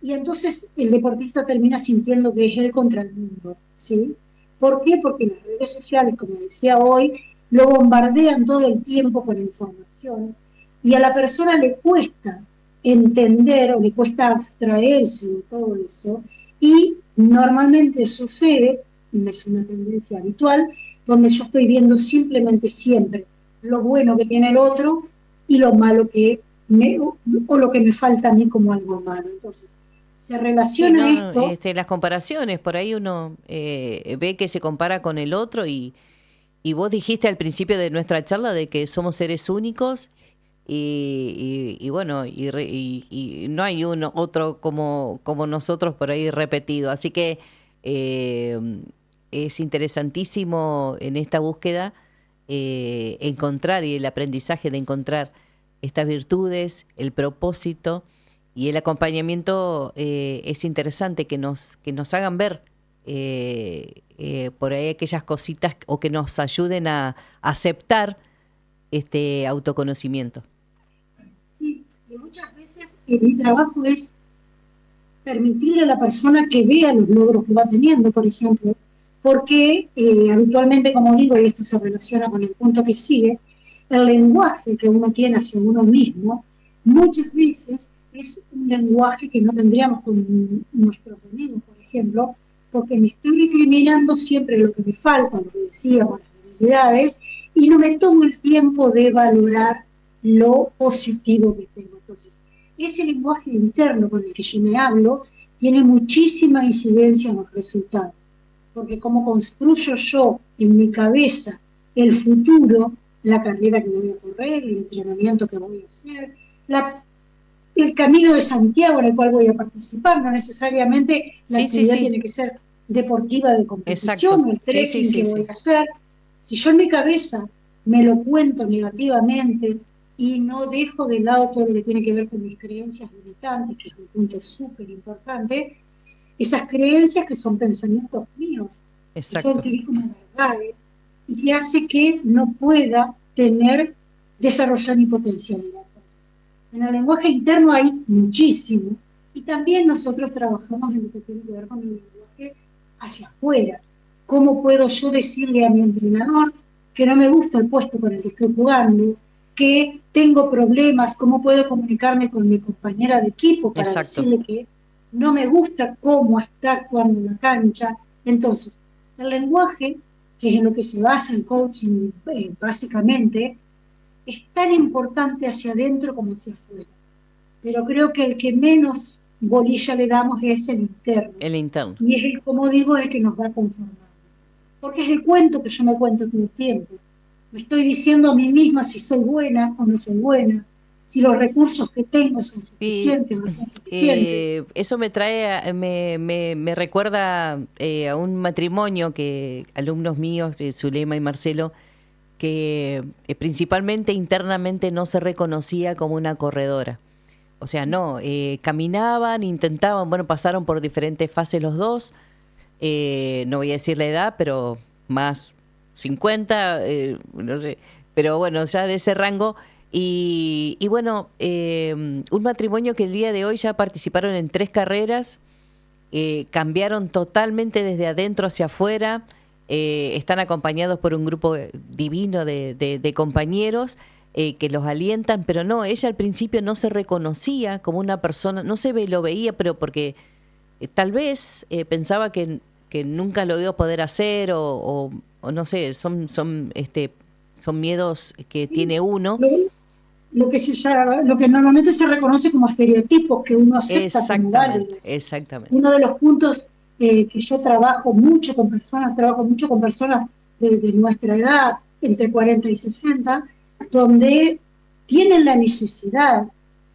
Speaker 2: Y entonces el deportista termina sintiendo que es él contra el mundo, ¿sí? ¿Por qué? Porque las redes sociales, como decía hoy, lo bombardean todo el tiempo con información y a la persona le cuesta entender o le cuesta abstraerse de todo eso, y normalmente sucede, es una tendencia habitual, donde yo estoy viendo simplemente siempre lo bueno que tiene el otro y lo malo o lo que me falta a mí como algo malo. Entonces, se relaciona esto.
Speaker 1: Las comparaciones, por ahí uno ve que se compara con el otro y vos dijiste al principio de nuestra charla de que somos seres únicos y bueno, y no hay otro como nosotros por ahí repetido. Así que es interesantísimo en esta búsqueda encontrar, y el aprendizaje de encontrar estas virtudes, el propósito y el acompañamiento. Es interesante que nos hagan ver por ahí aquellas cositas o que nos ayuden a aceptar este autoconocimiento.
Speaker 2: Sí, y muchas veces mi trabajo es permitirle a la persona que vea los logros que va teniendo, por ejemplo, porque habitualmente, como digo, y esto se relaciona con el punto que sigue, el lenguaje que uno tiene hacia uno mismo muchas veces es un lenguaje que no tendríamos con nuestros amigos, por ejemplo, porque me estoy recriminando siempre lo que me falta, lo que decíamos, las habilidades, y no me tomo el tiempo de valorar lo positivo que tengo. Entonces, ese lenguaje interno con el que yo me hablo tiene muchísima incidencia en los resultados, porque como construyo yo en mi cabeza el futuro, la carrera que voy a correr, el entrenamiento que voy a hacer, el camino de Santiago en el cual voy a participar, no necesariamente la actividad tiene que ser deportiva de competición, el trekking que voy a hacer. Si yo en mi cabeza me lo cuento negativamente y no dejo de lado todo lo que tiene que ver con mis creencias limitantes, que es un punto súper importante, esas creencias que son pensamientos míos, que yo
Speaker 1: Exacto.
Speaker 2: adquirí como verdades, y que hace que no pueda desarrollar mi potencialidad. Entonces, en el lenguaje interno hay muchísimo, y también nosotros trabajamos en lo que tiene que ver con el lenguaje hacia afuera. ¿Cómo puedo yo decirle a mi entrenador que no me gusta el puesto con el que estoy jugando, que tengo problemas? ¿Cómo puedo comunicarme con mi compañera de equipo para
Speaker 1: Exacto.
Speaker 2: decirle que no me gusta cómo está actuando en la cancha? Entonces, el lenguaje, que es en lo que se basa el coaching básicamente, es tan importante hacia adentro como hacia afuera. Pero creo que el que menos bolilla le damos es el interno.
Speaker 1: El interno.
Speaker 2: Y es el, como digo, el que nos va conformando. Porque es el cuento que yo me cuento todo el tiempo. Me estoy diciendo a mí misma si soy buena o no soy buena, si los recursos que tengo son
Speaker 1: Y
Speaker 2: suficientes o no son suficientes.
Speaker 1: eso me trae, me recuerda a un matrimonio que alumnos míos, de Zulema y Marcelo, que principalmente internamente no se reconocía como una corredora. O sea, no, caminaban, intentaban, bueno, pasaron por diferentes fases los dos, no voy a decir la edad, pero más 50, no sé, pero bueno, ya de ese rango. Y bueno, un matrimonio que el día de hoy ya participaron en 3 carreras, cambiaron totalmente desde adentro hacia afuera, están acompañados por un grupo divino de compañeros que los alientan, pero no, ella al principio no se reconocía como una persona, no se lo veía, pero porque tal vez pensaba que nunca lo iba a poder hacer o no sé, son miedos que
Speaker 2: Sí,
Speaker 1: tiene uno.
Speaker 2: lo que normalmente se reconoce como estereotipos que uno acepta como
Speaker 1: Exactamente,
Speaker 2: válidos.
Speaker 1: exactamente.
Speaker 2: Uno de los puntos que yo trabajo mucho con personas de nuestra edad, entre 40 y 60, donde tienen la necesidad,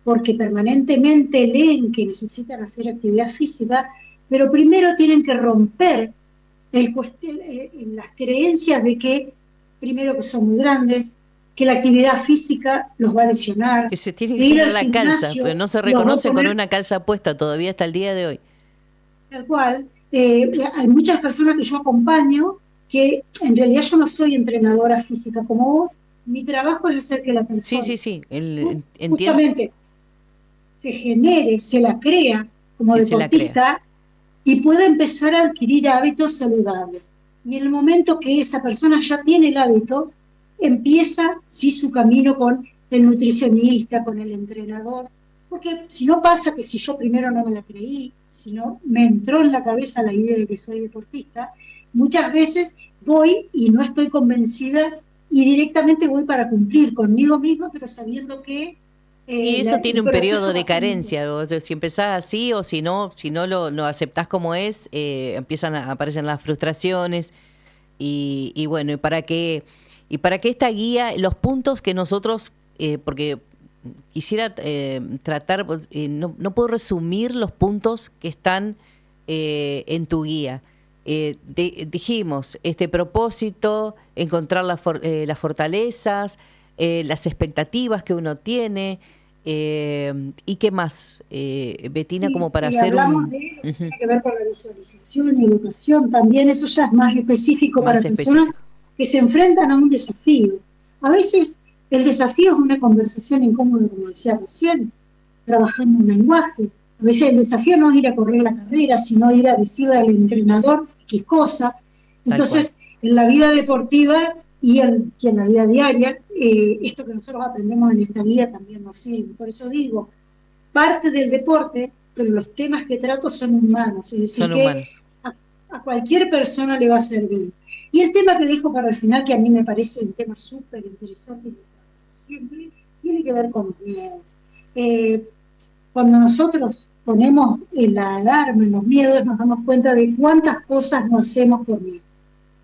Speaker 2: porque permanentemente leen que necesitan hacer actividad física, pero primero tienen que romper las creencias de que, primero, que son muy grandes, que la actividad física los va a lesionar,
Speaker 1: Que se tienen
Speaker 2: que
Speaker 1: que
Speaker 2: ir
Speaker 1: poner
Speaker 2: al
Speaker 1: la calza, pero
Speaker 2: gimnasio
Speaker 1: no se
Speaker 2: los va a
Speaker 1: reconocen con
Speaker 2: poner
Speaker 1: una calza puesta todavía hasta el día de hoy.
Speaker 2: tal cual. Hay muchas personas que yo acompaño que en realidad yo no soy entrenadora física como vos, mi trabajo es hacer que la
Speaker 1: Sí,
Speaker 2: persona
Speaker 1: sí, sí, entiendo
Speaker 2: justamente se genere, se la crea como
Speaker 1: que se la crea.
Speaker 2: deportista y pueda empezar a adquirir hábitos saludables. Y en el momento que esa persona ya tiene el hábito, empieza sí su camino con el nutricionista, con el entrenador, porque si no pasa que si yo primero no me la creí, si no me entró en la cabeza la idea de que soy deportista, muchas veces voy y no estoy convencida y directamente voy para cumplir conmigo misma, pero sabiendo que
Speaker 1: Y eso tiene
Speaker 2: el
Speaker 1: un periodo
Speaker 2: proceso va
Speaker 1: de
Speaker 2: a ser muy
Speaker 1: carencia. O sea, si empezás así o si no lo aceptás como es, aparecen las frustraciones. Y bueno, y para que esta guía, los puntos que nosotros, porque quisiera tratar, pues, no puedo resumir los puntos que están en tu guía. Dijimos, este propósito, encontrar las fortalezas, las expectativas que uno tiene, y qué más, Betina, como
Speaker 2: Sí,
Speaker 1: para
Speaker 2: y
Speaker 1: hacer
Speaker 2: hablamos
Speaker 1: un
Speaker 2: de lo que tiene que ver con la visualización y educación, también eso ya es más específico para
Speaker 1: más
Speaker 2: personas
Speaker 1: específico.
Speaker 2: que se enfrentan a un desafío. A veces el desafío es una conversación incómoda, como decía recién, trabajando un lenguaje. A veces el desafío no es ir a correr la carrera, sino ir a decirle al entrenador qué cosa.
Speaker 1: Tal cual.
Speaker 2: Entonces, en la vida deportiva y en la vida diaria, esto que nosotros aprendemos en esta guía también nos sirve. Por eso digo, parte del deporte, pero los temas que trato son humanos, es decir,
Speaker 1: Son
Speaker 2: que
Speaker 1: humanos.
Speaker 2: a cualquier persona le va a servir. Y el tema que dejo para el final, que a mí me parece un tema súper interesante, siempre tiene que ver con los miedos. Cuando nosotros ponemos la alarma en los miedos, nos damos cuenta de cuántas cosas no hacemos por miedo.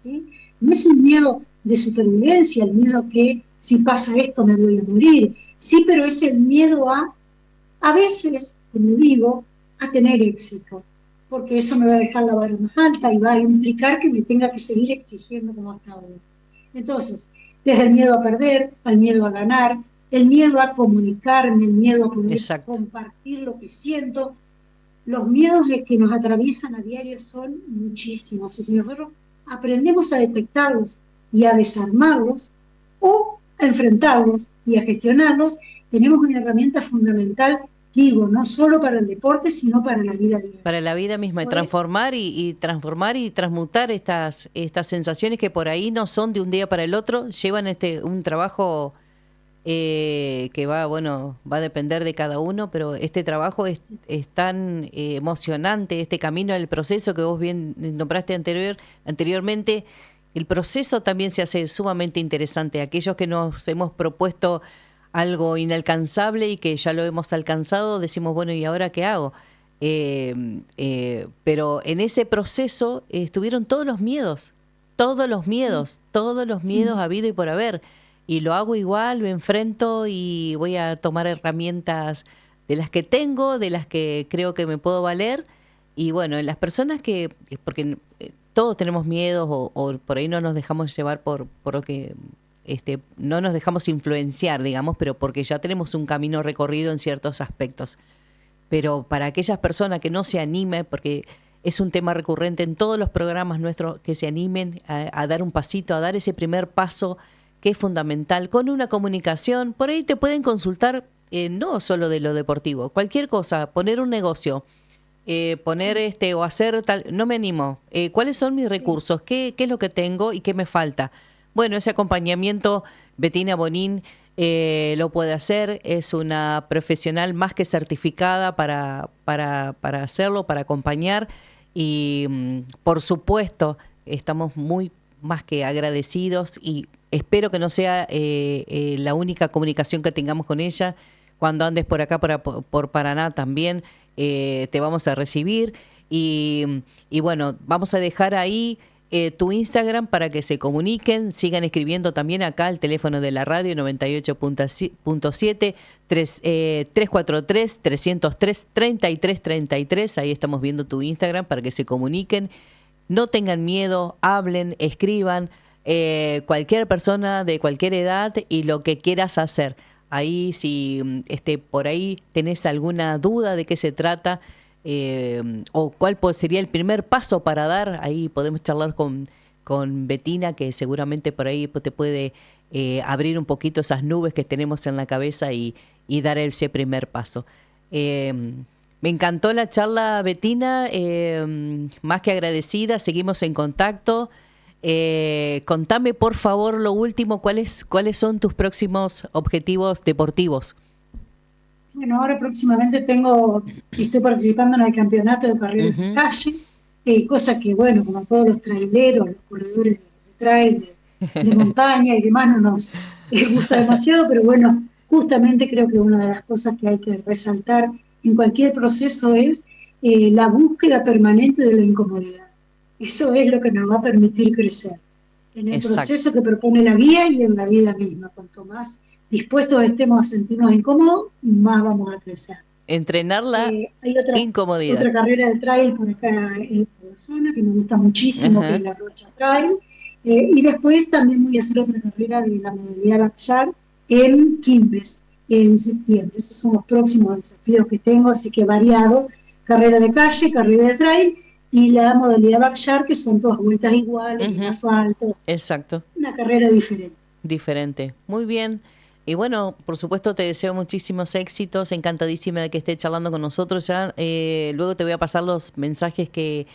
Speaker 2: ¿Sí? No es un miedo de supervivencia, el miedo que si pasa esto me voy a morir, sí, pero es el miedo a veces, como digo, a tener éxito, porque eso me va a dejar la vara más alta y va a implicar que me tenga que seguir exigiendo como hasta ahora. Entonces, desde el miedo a perder, al miedo a ganar, el miedo a comunicarme, el miedo a poder
Speaker 1: Exacto.
Speaker 2: compartir lo que siento, los miedos que nos atraviesan a diario son muchísimos. Y si nosotros aprendemos a detectarlos y a desarmarlos, o a enfrentarlos y a gestionarlos, tenemos una herramienta fundamental, digo, no solo para el deporte, sino para la vida diaria.
Speaker 1: Para la vida misma, y transformar y transmutar estas sensaciones que por ahí no son de un día para el otro, llevan un trabajo que va a depender de cada uno, pero este trabajo es tan emocionante, este camino del proceso que vos bien nombraste anteriormente. El proceso también se hace sumamente interesante. Aquellos que nos hemos propuesto algo inalcanzable y que ya lo hemos alcanzado, decimos, bueno, ¿y ahora qué hago? Pero en ese proceso estuvieron todos los miedos habido y por haber. Y lo hago igual, lo enfrento y voy a tomar herramientas de las que tengo, de las que creo que me puedo valer. Y bueno, en las personas porque todos tenemos miedos o por ahí no nos dejamos llevar por lo que no nos dejamos influenciar, digamos, pero porque ya tenemos un camino recorrido en ciertos aspectos. Pero para aquellas personas que no se animen, porque es un tema recurrente en todos los programas nuestros, que se animen a dar un pasito, a dar ese primer paso, que es fundamental, con una comunicación. Por ahí te pueden consultar, no solo de lo deportivo, cualquier cosa, poner un negocio, poner o hacer tal, no me animo. ¿Cuáles son mis recursos? ¿Qué es lo que tengo y qué me falta? Bueno, ese acompañamiento, Bettina Bonin lo puede hacer, es una profesional más que certificada para hacerlo, para acompañar y por supuesto estamos muy más que agradecidos y espero que no sea la única comunicación que tengamos con ella. Cuando andes por acá, por Paraná también, te vamos a recibir. Y bueno, vamos a dejar ahí tu Instagram para que se comuniquen, sigan escribiendo también acá al teléfono de la radio 98.7 343-303-3333. Ahí estamos viendo tu Instagram para que se comuniquen. No tengan miedo, hablen, escriban, cualquier persona de cualquier edad y lo que quieras hacer. Ahí si por ahí tenés alguna duda de qué se trata o cuál sería el primer paso para dar, ahí podemos charlar con Bettina, que seguramente por ahí te puede abrir un poquito esas nubes que tenemos en la cabeza y dar ese primer paso. Me encantó la charla, Bettina, más que agradecida, seguimos en contacto. Contame, por favor, lo último, ¿cuáles son tus próximos objetivos deportivos?
Speaker 2: Bueno, ahora próximamente estoy participando en el campeonato de carreras de calle, cosa que, bueno, como todos los traileros, los corredores de trail, de montaña y demás, no nos gusta demasiado, pero bueno, justamente creo que una de las cosas que hay que resaltar en cualquier proceso es la búsqueda permanente de la incomodidad. Eso es lo que nos va a permitir crecer en el proceso que propone la guía y en la vida misma. Cuanto más dispuestos estemos a sentirnos incómodos, más vamos a crecer.
Speaker 1: Entrenar la incomodidad.
Speaker 2: Otra carrera de trail por acá en la zona que me gusta muchísimo, que es la Rocha Trail. Y después también voy a hacer otra carrera de la modalidad Backyard en Quilmes, en septiembre. Esos son los próximos desafíos que tengo, así que variado. Carrera de calle, carrera de trail y la modalidad Backyard, que son todas vueltas iguales, en asfalto.
Speaker 1: Exacto.
Speaker 2: Una carrera diferente.
Speaker 1: Diferente. Muy bien. Y bueno, por supuesto te deseo muchísimos éxitos, encantadísima de que esté charlando con nosotros ya. Luego te voy a pasar los mensajes que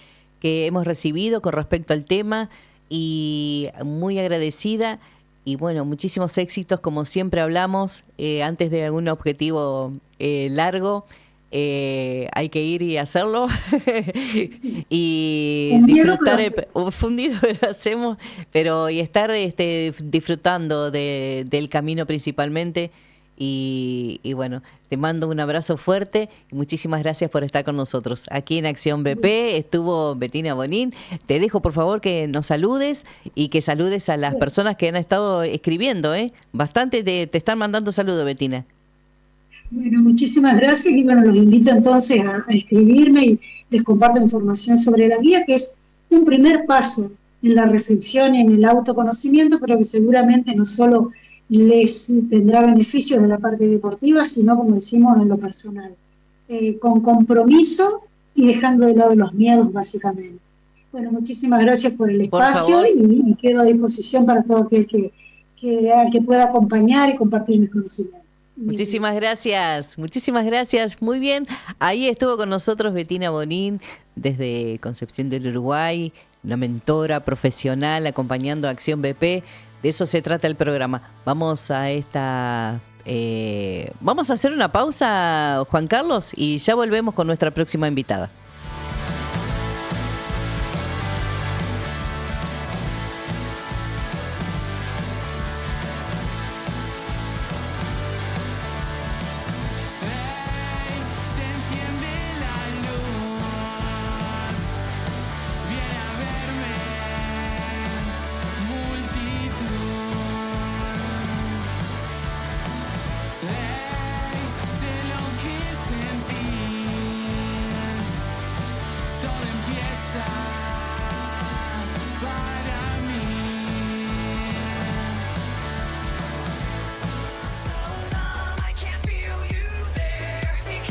Speaker 1: hemos recibido con respecto al tema y muy agradecida. Y bueno, muchísimos éxitos, como siempre hablamos, antes de algún objetivo largo. Hay que ir y hacerlo y disfrutar fundido lo hacemos, pero y estar disfrutando del camino principalmente y bueno, te mando un abrazo fuerte y muchísimas gracias por estar con nosotros aquí en Acción BP. Estuvo Bettina Bonin. Te dejo por favor que nos saludes y que saludes a las personas que han estado escribiendo, bastante te están mandando saludos, Bettina.
Speaker 2: Bueno, muchísimas gracias y bueno, los invito entonces a escribirme y les comparto información sobre la guía, que es un primer paso en la reflexión y en el autoconocimiento, pero que seguramente no solo les tendrá beneficios de la parte deportiva, sino, como decimos, en lo personal. Con compromiso y dejando de lado los miedos, básicamente. Bueno, muchísimas gracias por el espacio y quedo a disposición para todo aquel que pueda acompañar y compartir mis conocimientos.
Speaker 1: Muchísimas gracias, muy bien. Ahí estuvo con nosotros Bettina Bonin desde Concepción del Uruguay, una mentora profesional acompañando a Acción BP. De eso se trata el programa. Vamos a hacer una pausa, Juan Carlos, y ya volvemos con nuestra próxima invitada.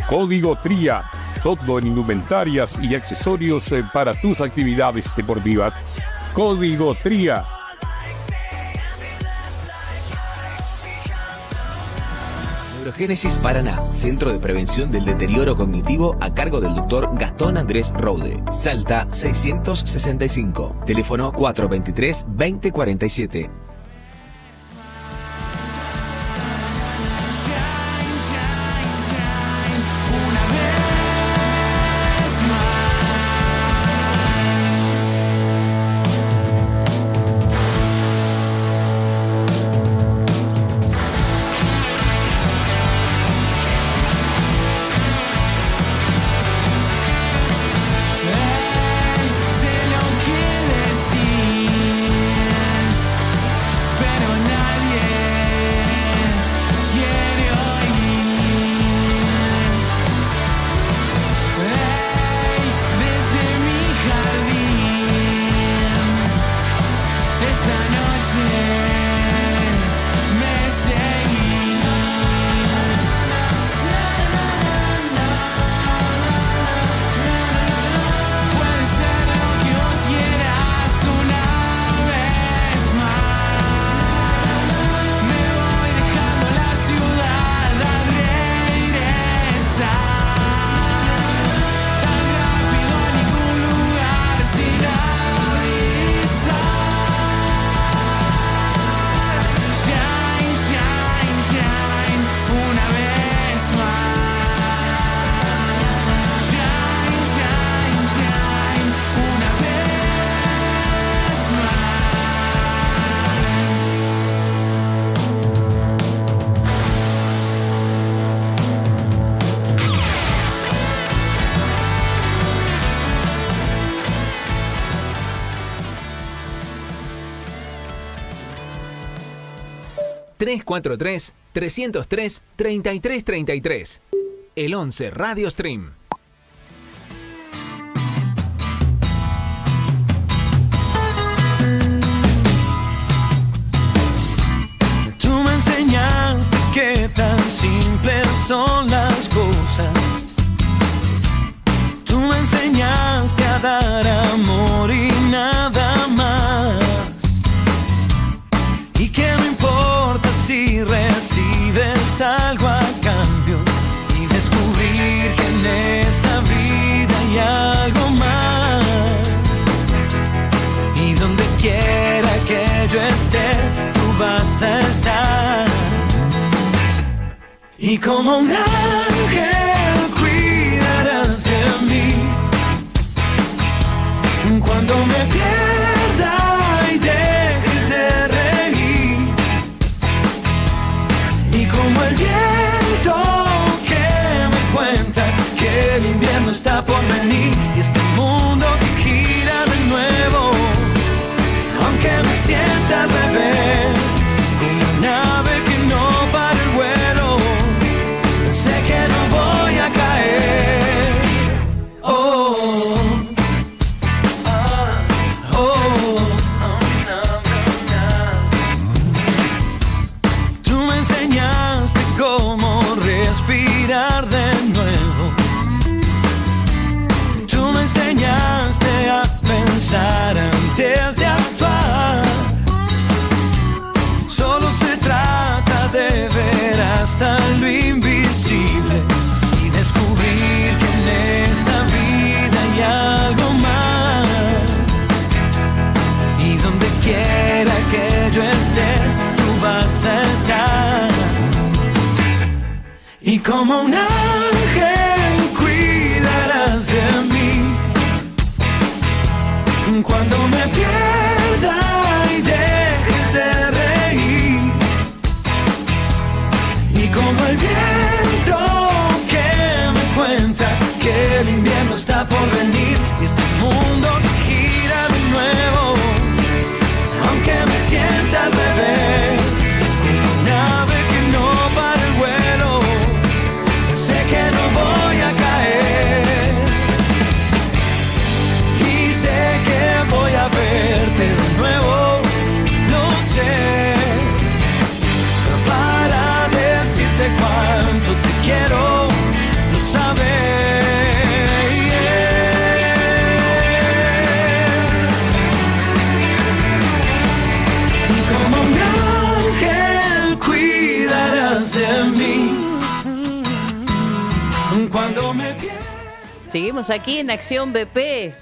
Speaker 6: Código TRIA, todo en indumentarias y accesorios para tus actividades deportivas. Código TRIA.
Speaker 3: Neurogénesis Paraná, Centro de Prevención del Deterioro Cognitivo a cargo del Dr. Gastón Andrés Roude. Salta 665. Teléfono 423-2047. ...343-303-3333. El 11 Radio Stream.
Speaker 7: Tú me enseñaste que tan simples son las cosas. Tú me enseñaste a dar amor y nada más. Y que no importa si recibes algo a cambio, y descubrir que en esta vida hay algo más. Y donde quiera que yo esté, tú vas a estar. Y como un ángel cuidarás de mí cuando me pierda y deje de reír. Y como el viento que me cuenta que el invierno está por venir y este mundo que gira de nuevo, aunque me sienta al revés, como una nave que no para el vuelo, sé que no voy Y como un ángel cuidarás de mí cuando me pierda y deje de reír. Y como el viento que me cuenta que el invierno está por venir y este mundo gira de nuevo, aunque me sienta al revés, como un ave que no para el vuelo, sé que no voy a caer y sé que voy a verte de nuevo, lo sé, pero para decirte cuánto te quiero, lo sabes. Y como un ángel cuidarás de mí cuando me pierda.
Speaker 1: Seguimos aquí en Acción BP.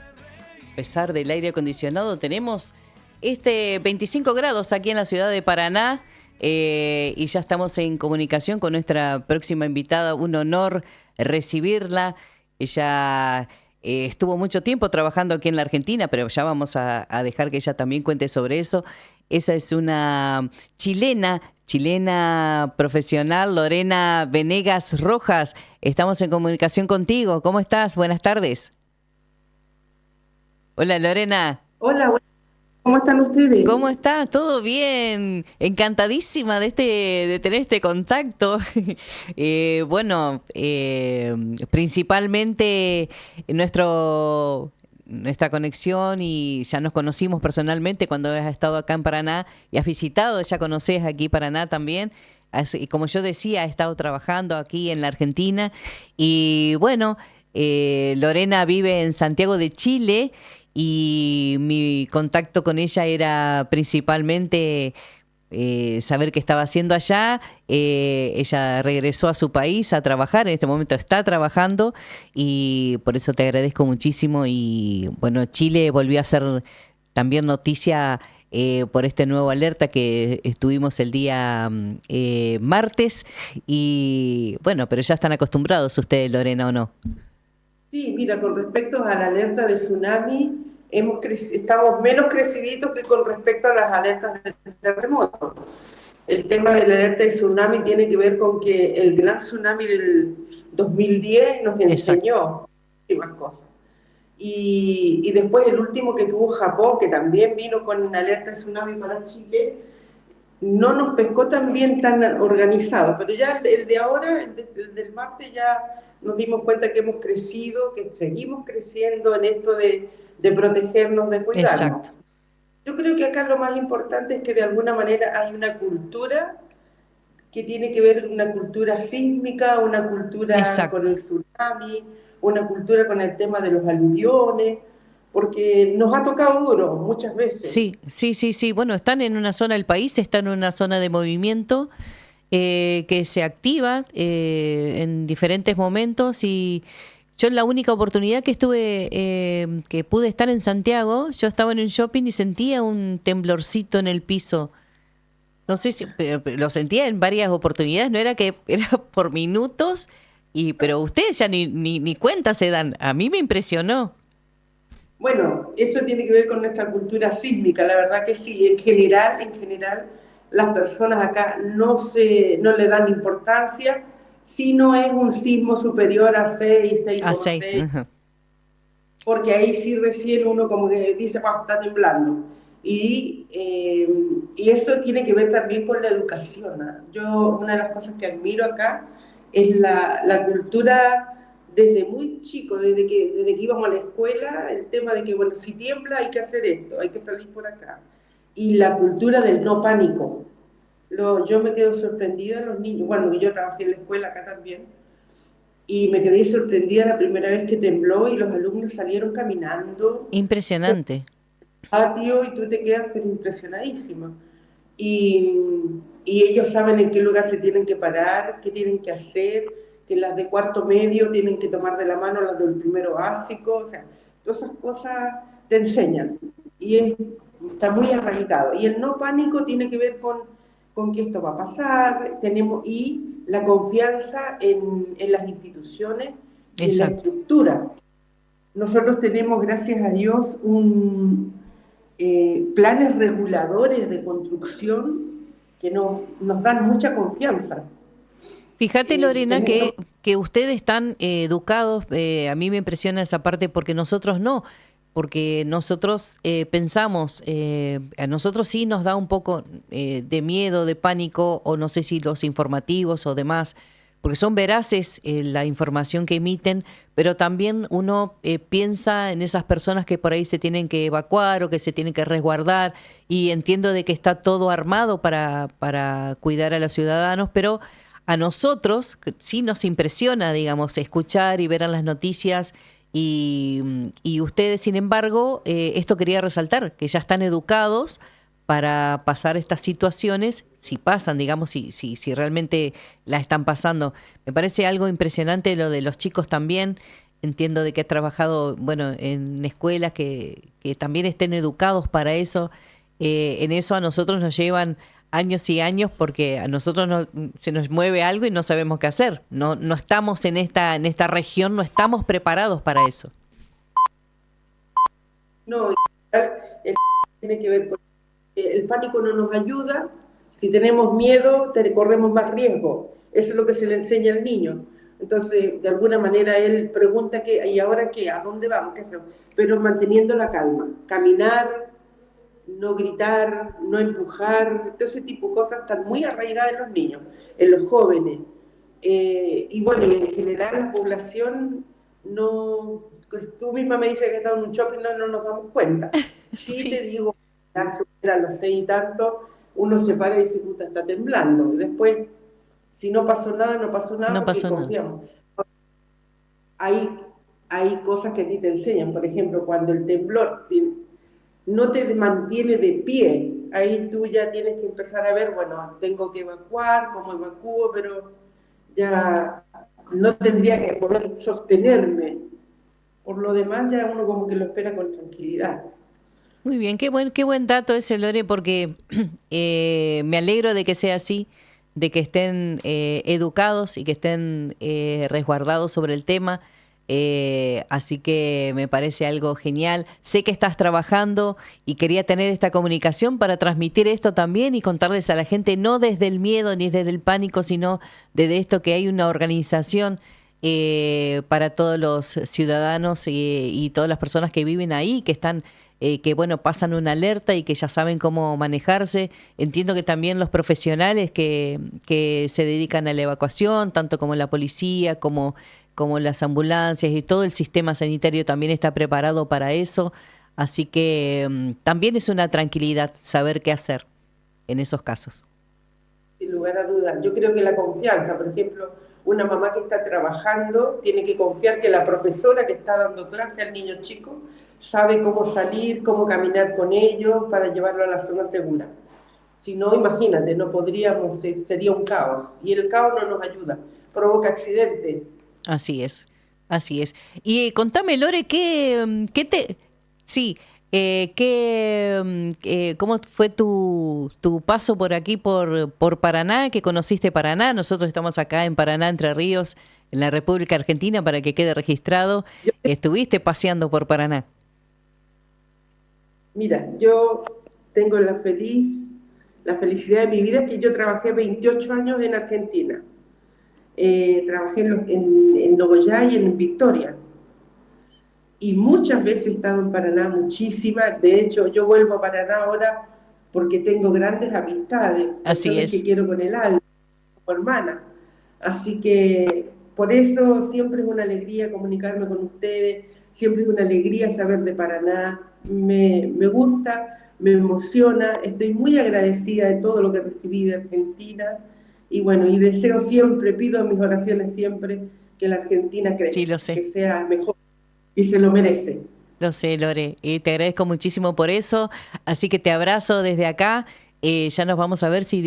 Speaker 1: A pesar del aire acondicionado, tenemos 25 grados aquí en la ciudad de Paraná y ya estamos en comunicación con nuestra próxima invitada. Un honor recibirla. Ella estuvo mucho tiempo trabajando aquí en la Argentina, pero ya vamos a dejar que ella también cuente sobre eso. Esa es una chilena profesional, Lorena Venegas Rojas. Estamos en comunicación contigo. ¿Cómo estás? Buenas tardes. Hola, Lorena.
Speaker 8: Hola, ¿cómo están ustedes?
Speaker 1: ¿Cómo estás? ¿Todo bien? Encantadísima de tener este contacto. Principalmente nuestra conexión, y ya nos conocimos personalmente cuando has estado acá en Paraná y has visitado, ya conoces aquí Paraná también. Y como yo decía, he estado trabajando aquí en la Argentina y bueno, Lorena vive en Santiago de Chile y mi contacto con ella era principalmente saber qué estaba haciendo allá. Ella regresó a su país a trabajar, en este momento está trabajando y por eso te agradezco muchísimo. Y bueno, Chile volvió a ser también noticia por este nuevo alerta que estuvimos el día martes y bueno, pero ya están acostumbrados ustedes, Lorena, ¿o no?
Speaker 8: Sí, mira, con respecto a la alerta de tsunami, estamos menos creciditos que con respecto a las alertas de terremoto. El tema de la alerta de tsunami tiene que ver con que el gran tsunami del 2010 nos enseñó muchísimas cosas. Y después el último que tuvo Japón, que también vino con una alerta de tsunami para Chile, no nos pescó tan bien, tan organizado. Pero ya el de ahora, el del martes, ya nos dimos cuenta que hemos crecido, que seguimos creciendo en esto de protegernos, de cuidarnos.
Speaker 1: Exacto.
Speaker 8: Yo creo que acá lo más importante es que de alguna manera hay una cultura que tiene que ver, una cultura sísmica, una cultura con el tsunami, una cultura con el tema de los aluviones, porque nos ha tocado duro muchas veces.
Speaker 1: Sí. Bueno, están en una zona del país, están en una zona de movimiento que se activa en diferentes momentos, y yo la única oportunidad que estuve, que pude estar en Santiago, yo estaba en un shopping y sentía un temblorcito en el piso. No sé si lo sentía en varias oportunidades, no era que era por minutos, pero ustedes ya ni cuenta se dan. A mí me impresionó.
Speaker 8: Bueno, eso tiene que ver con nuestra cultura sísmica, la verdad que sí. En general, las personas acá no le dan importancia si no es un sismo superior a 6, 6,6. Porque ahí sí recién uno como que dice, está temblando. Y eso tiene que ver también con la educación, ¿eh? Yo, una de las cosas que admiro acá es la cultura desde muy chico, desde que íbamos a la escuela, el tema de que, bueno, si tiembla hay que hacer esto, hay que salir por acá. Y la cultura del no pánico. Yo me quedo sorprendida, los niños, bueno, yo trabajé en la escuela acá también, y me quedé sorprendida la primera vez que tembló y los alumnos salieron caminando.
Speaker 1: Impresionante.
Speaker 8: Patio, y tú te quedas pero impresionadísima. Y ellos saben en qué lugar se tienen que parar, qué tienen que hacer, que las de cuarto medio tienen que tomar de la mano las del primero básico, o sea, todas esas cosas te enseñan. Y está muy arraigado. Y el no pánico tiene que ver con que esto va a pasar, y la confianza en las instituciones y en la
Speaker 1: Exacto.
Speaker 8: estructura. Nosotros tenemos, gracias a Dios, planes reguladores de construcción que nos dan mucha confianza.
Speaker 1: Fíjate, Lorena,
Speaker 8: tenemos-
Speaker 1: que ustedes están educados, a mí me impresiona esa parte porque nosotros no, porque nosotros pensamos, a nosotros sí nos da un poco de miedo, de pánico, o no sé si los informativos o demás, porque son veraces la información que emiten, pero también uno piensa en esas personas que por ahí se tienen que evacuar o que se tienen que resguardar, y entiendo de que está todo armado para cuidar a los ciudadanos, pero a nosotros sí nos impresiona, digamos, escuchar y ver en las noticias y ustedes, sin embargo, esto quería resaltar, que ya están educados para pasar estas situaciones, si pasan, digamos, si realmente la están pasando. Me parece algo impresionante lo de los chicos también. Entiendo de que has trabajado, bueno, en escuelas que también estén educados para eso. En eso a nosotros nos llevan años y años porque a nosotros se nos mueve algo y no sabemos qué hacer. No estamos en esta región, no estamos preparados para eso.
Speaker 8: No, tiene que ver con el pánico no nos ayuda. Si tenemos miedo, corremos más riesgo. Eso es lo que se le enseña al niño. Entonces, de alguna manera, él pregunta ¿y ahora qué? ¿A dónde vamos? ¿Qué hacemos? Pero manteniendo la calma. Caminar, no gritar, no empujar, todo ese tipo de cosas están muy arraigadas en los niños, en los jóvenes. Y bueno, y en general la población no... Pues tú misma me dices que estás en un shopping, no nos damos cuenta. Sí, te digo, a los 6 y tanto, uno se para y dice, puta, está temblando. Y después, si no pasó nada, no pasó nada,
Speaker 1: No
Speaker 8: porque
Speaker 1: pasó nada.
Speaker 8: confiamos. Hay cosas que a ti te enseñan, por ejemplo, cuando el temblor no te mantiene de pie, ahí tú ya tienes que empezar a ver, bueno, tengo que evacuar, cómo evacúo, pero ya no tendría que poder sostenerme. Por lo demás, ya uno como que lo espera con tranquilidad.
Speaker 1: Muy bien, qué buen dato ese, Lore, porque me alegro de que sea así, de que estén educados y que estén resguardados sobre el tema. Así que me parece algo genial. Sé que estás trabajando y quería tener esta comunicación para transmitir esto también y contarles a la gente, no desde el miedo ni desde el pánico, sino desde esto, que hay una organización para todos los ciudadanos y todas las personas que viven ahí, que están que bueno, pasan una alerta y que ya saben cómo manejarse. Entiendo que también los profesionales que se dedican a la evacuación, tanto como la policía, como las ambulancias y todo el sistema sanitario también está preparado para eso. Así que también es una tranquilidad saber qué hacer en esos casos.
Speaker 8: Sin lugar a dudas. Yo creo que la confianza, por ejemplo, una mamá que está trabajando tiene que confiar que la profesora que está dando clase al niño chico sabe cómo salir, cómo caminar con ellos para llevarlo a la zona segura. Si no, imagínate, no podríamos, sería un caos. Y el caos no nos ayuda, provoca accidentes.
Speaker 1: Así es, así es. Y contame, Lore, ¿cómo fue tu paso por aquí, por Paraná, que conociste Paraná? Nosotros estamos acá en Paraná, Entre Ríos, en la República Argentina, para que quede registrado. Estuviste paseando por Paraná.
Speaker 8: Mira, yo tengo la felicidad de mi vida, que yo trabajé 28 años en Argentina. Trabajé en Nogoyá y en Victoria. Y muchas veces he estado en Paraná, muchísimas. De hecho, yo vuelvo a Paraná ahora porque tengo grandes amistades.
Speaker 1: Así es.
Speaker 8: Que quiero con el alma, como hermana. Así que por eso siempre es una alegría comunicarme con ustedes, siempre es una alegría saber de Paraná. Me gusta, me emociona, estoy muy agradecida de todo lo que recibí de Argentina. Y bueno, y deseo siempre, pido en mis oraciones siempre que la Argentina crezca,
Speaker 1: Sí, lo sé.
Speaker 8: que sea mejor, y se lo merece.
Speaker 1: Lo sé, Lore, y te agradezco muchísimo por eso, así que te abrazo desde acá. Ya nos vamos a ver si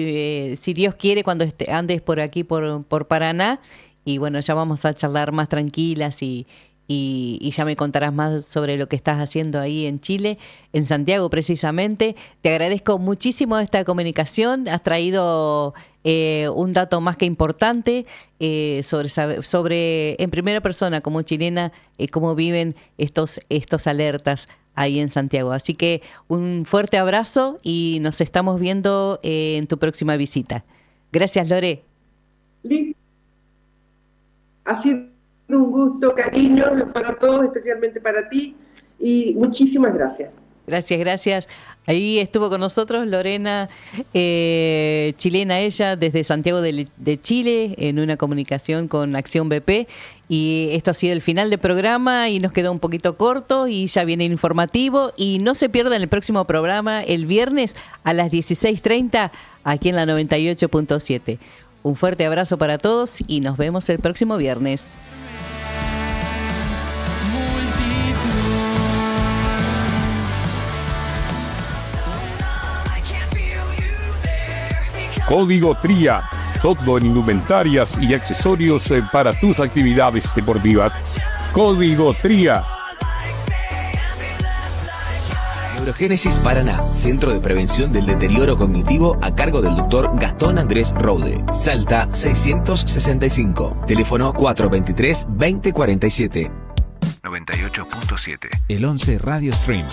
Speaker 1: Dios quiere cuando andes por aquí, por Paraná, y bueno, ya vamos a charlar más tranquilas y ya me contarás más sobre lo que estás haciendo ahí en Chile, en Santiago precisamente. Te agradezco muchísimo esta comunicación, has traído un dato más que importante sobre en primera persona como chilena, cómo viven estos alertas ahí en Santiago. Así que un fuerte abrazo y nos estamos viendo en tu próxima visita. Gracias, Lore.
Speaker 8: Ha sido un gusto, cariño para todos, especialmente para ti, y muchísimas gracias.
Speaker 1: Gracias. Ahí estuvo con nosotros Lorena, chilena ella, desde Santiago de Chile, en una comunicación con Acción BP. Y esto ha sido el final del programa y nos quedó un poquito corto y ya viene el informativo. Y no se pierdan el próximo programa el viernes a las 16:30 aquí en la 98.7. Un fuerte abrazo para todos y nos vemos el próximo viernes.
Speaker 6: Código TRIA, todo en indumentarias y accesorios para tus actividades deportivas. Código TRIA.
Speaker 3: Neurogénesis Paraná, Centro de Prevención del Deterioro Cognitivo a cargo del Dr. Gastón Andrés Rode. Salta 665. Teléfono 423-2047. 98.7. El 11 Radio Stream.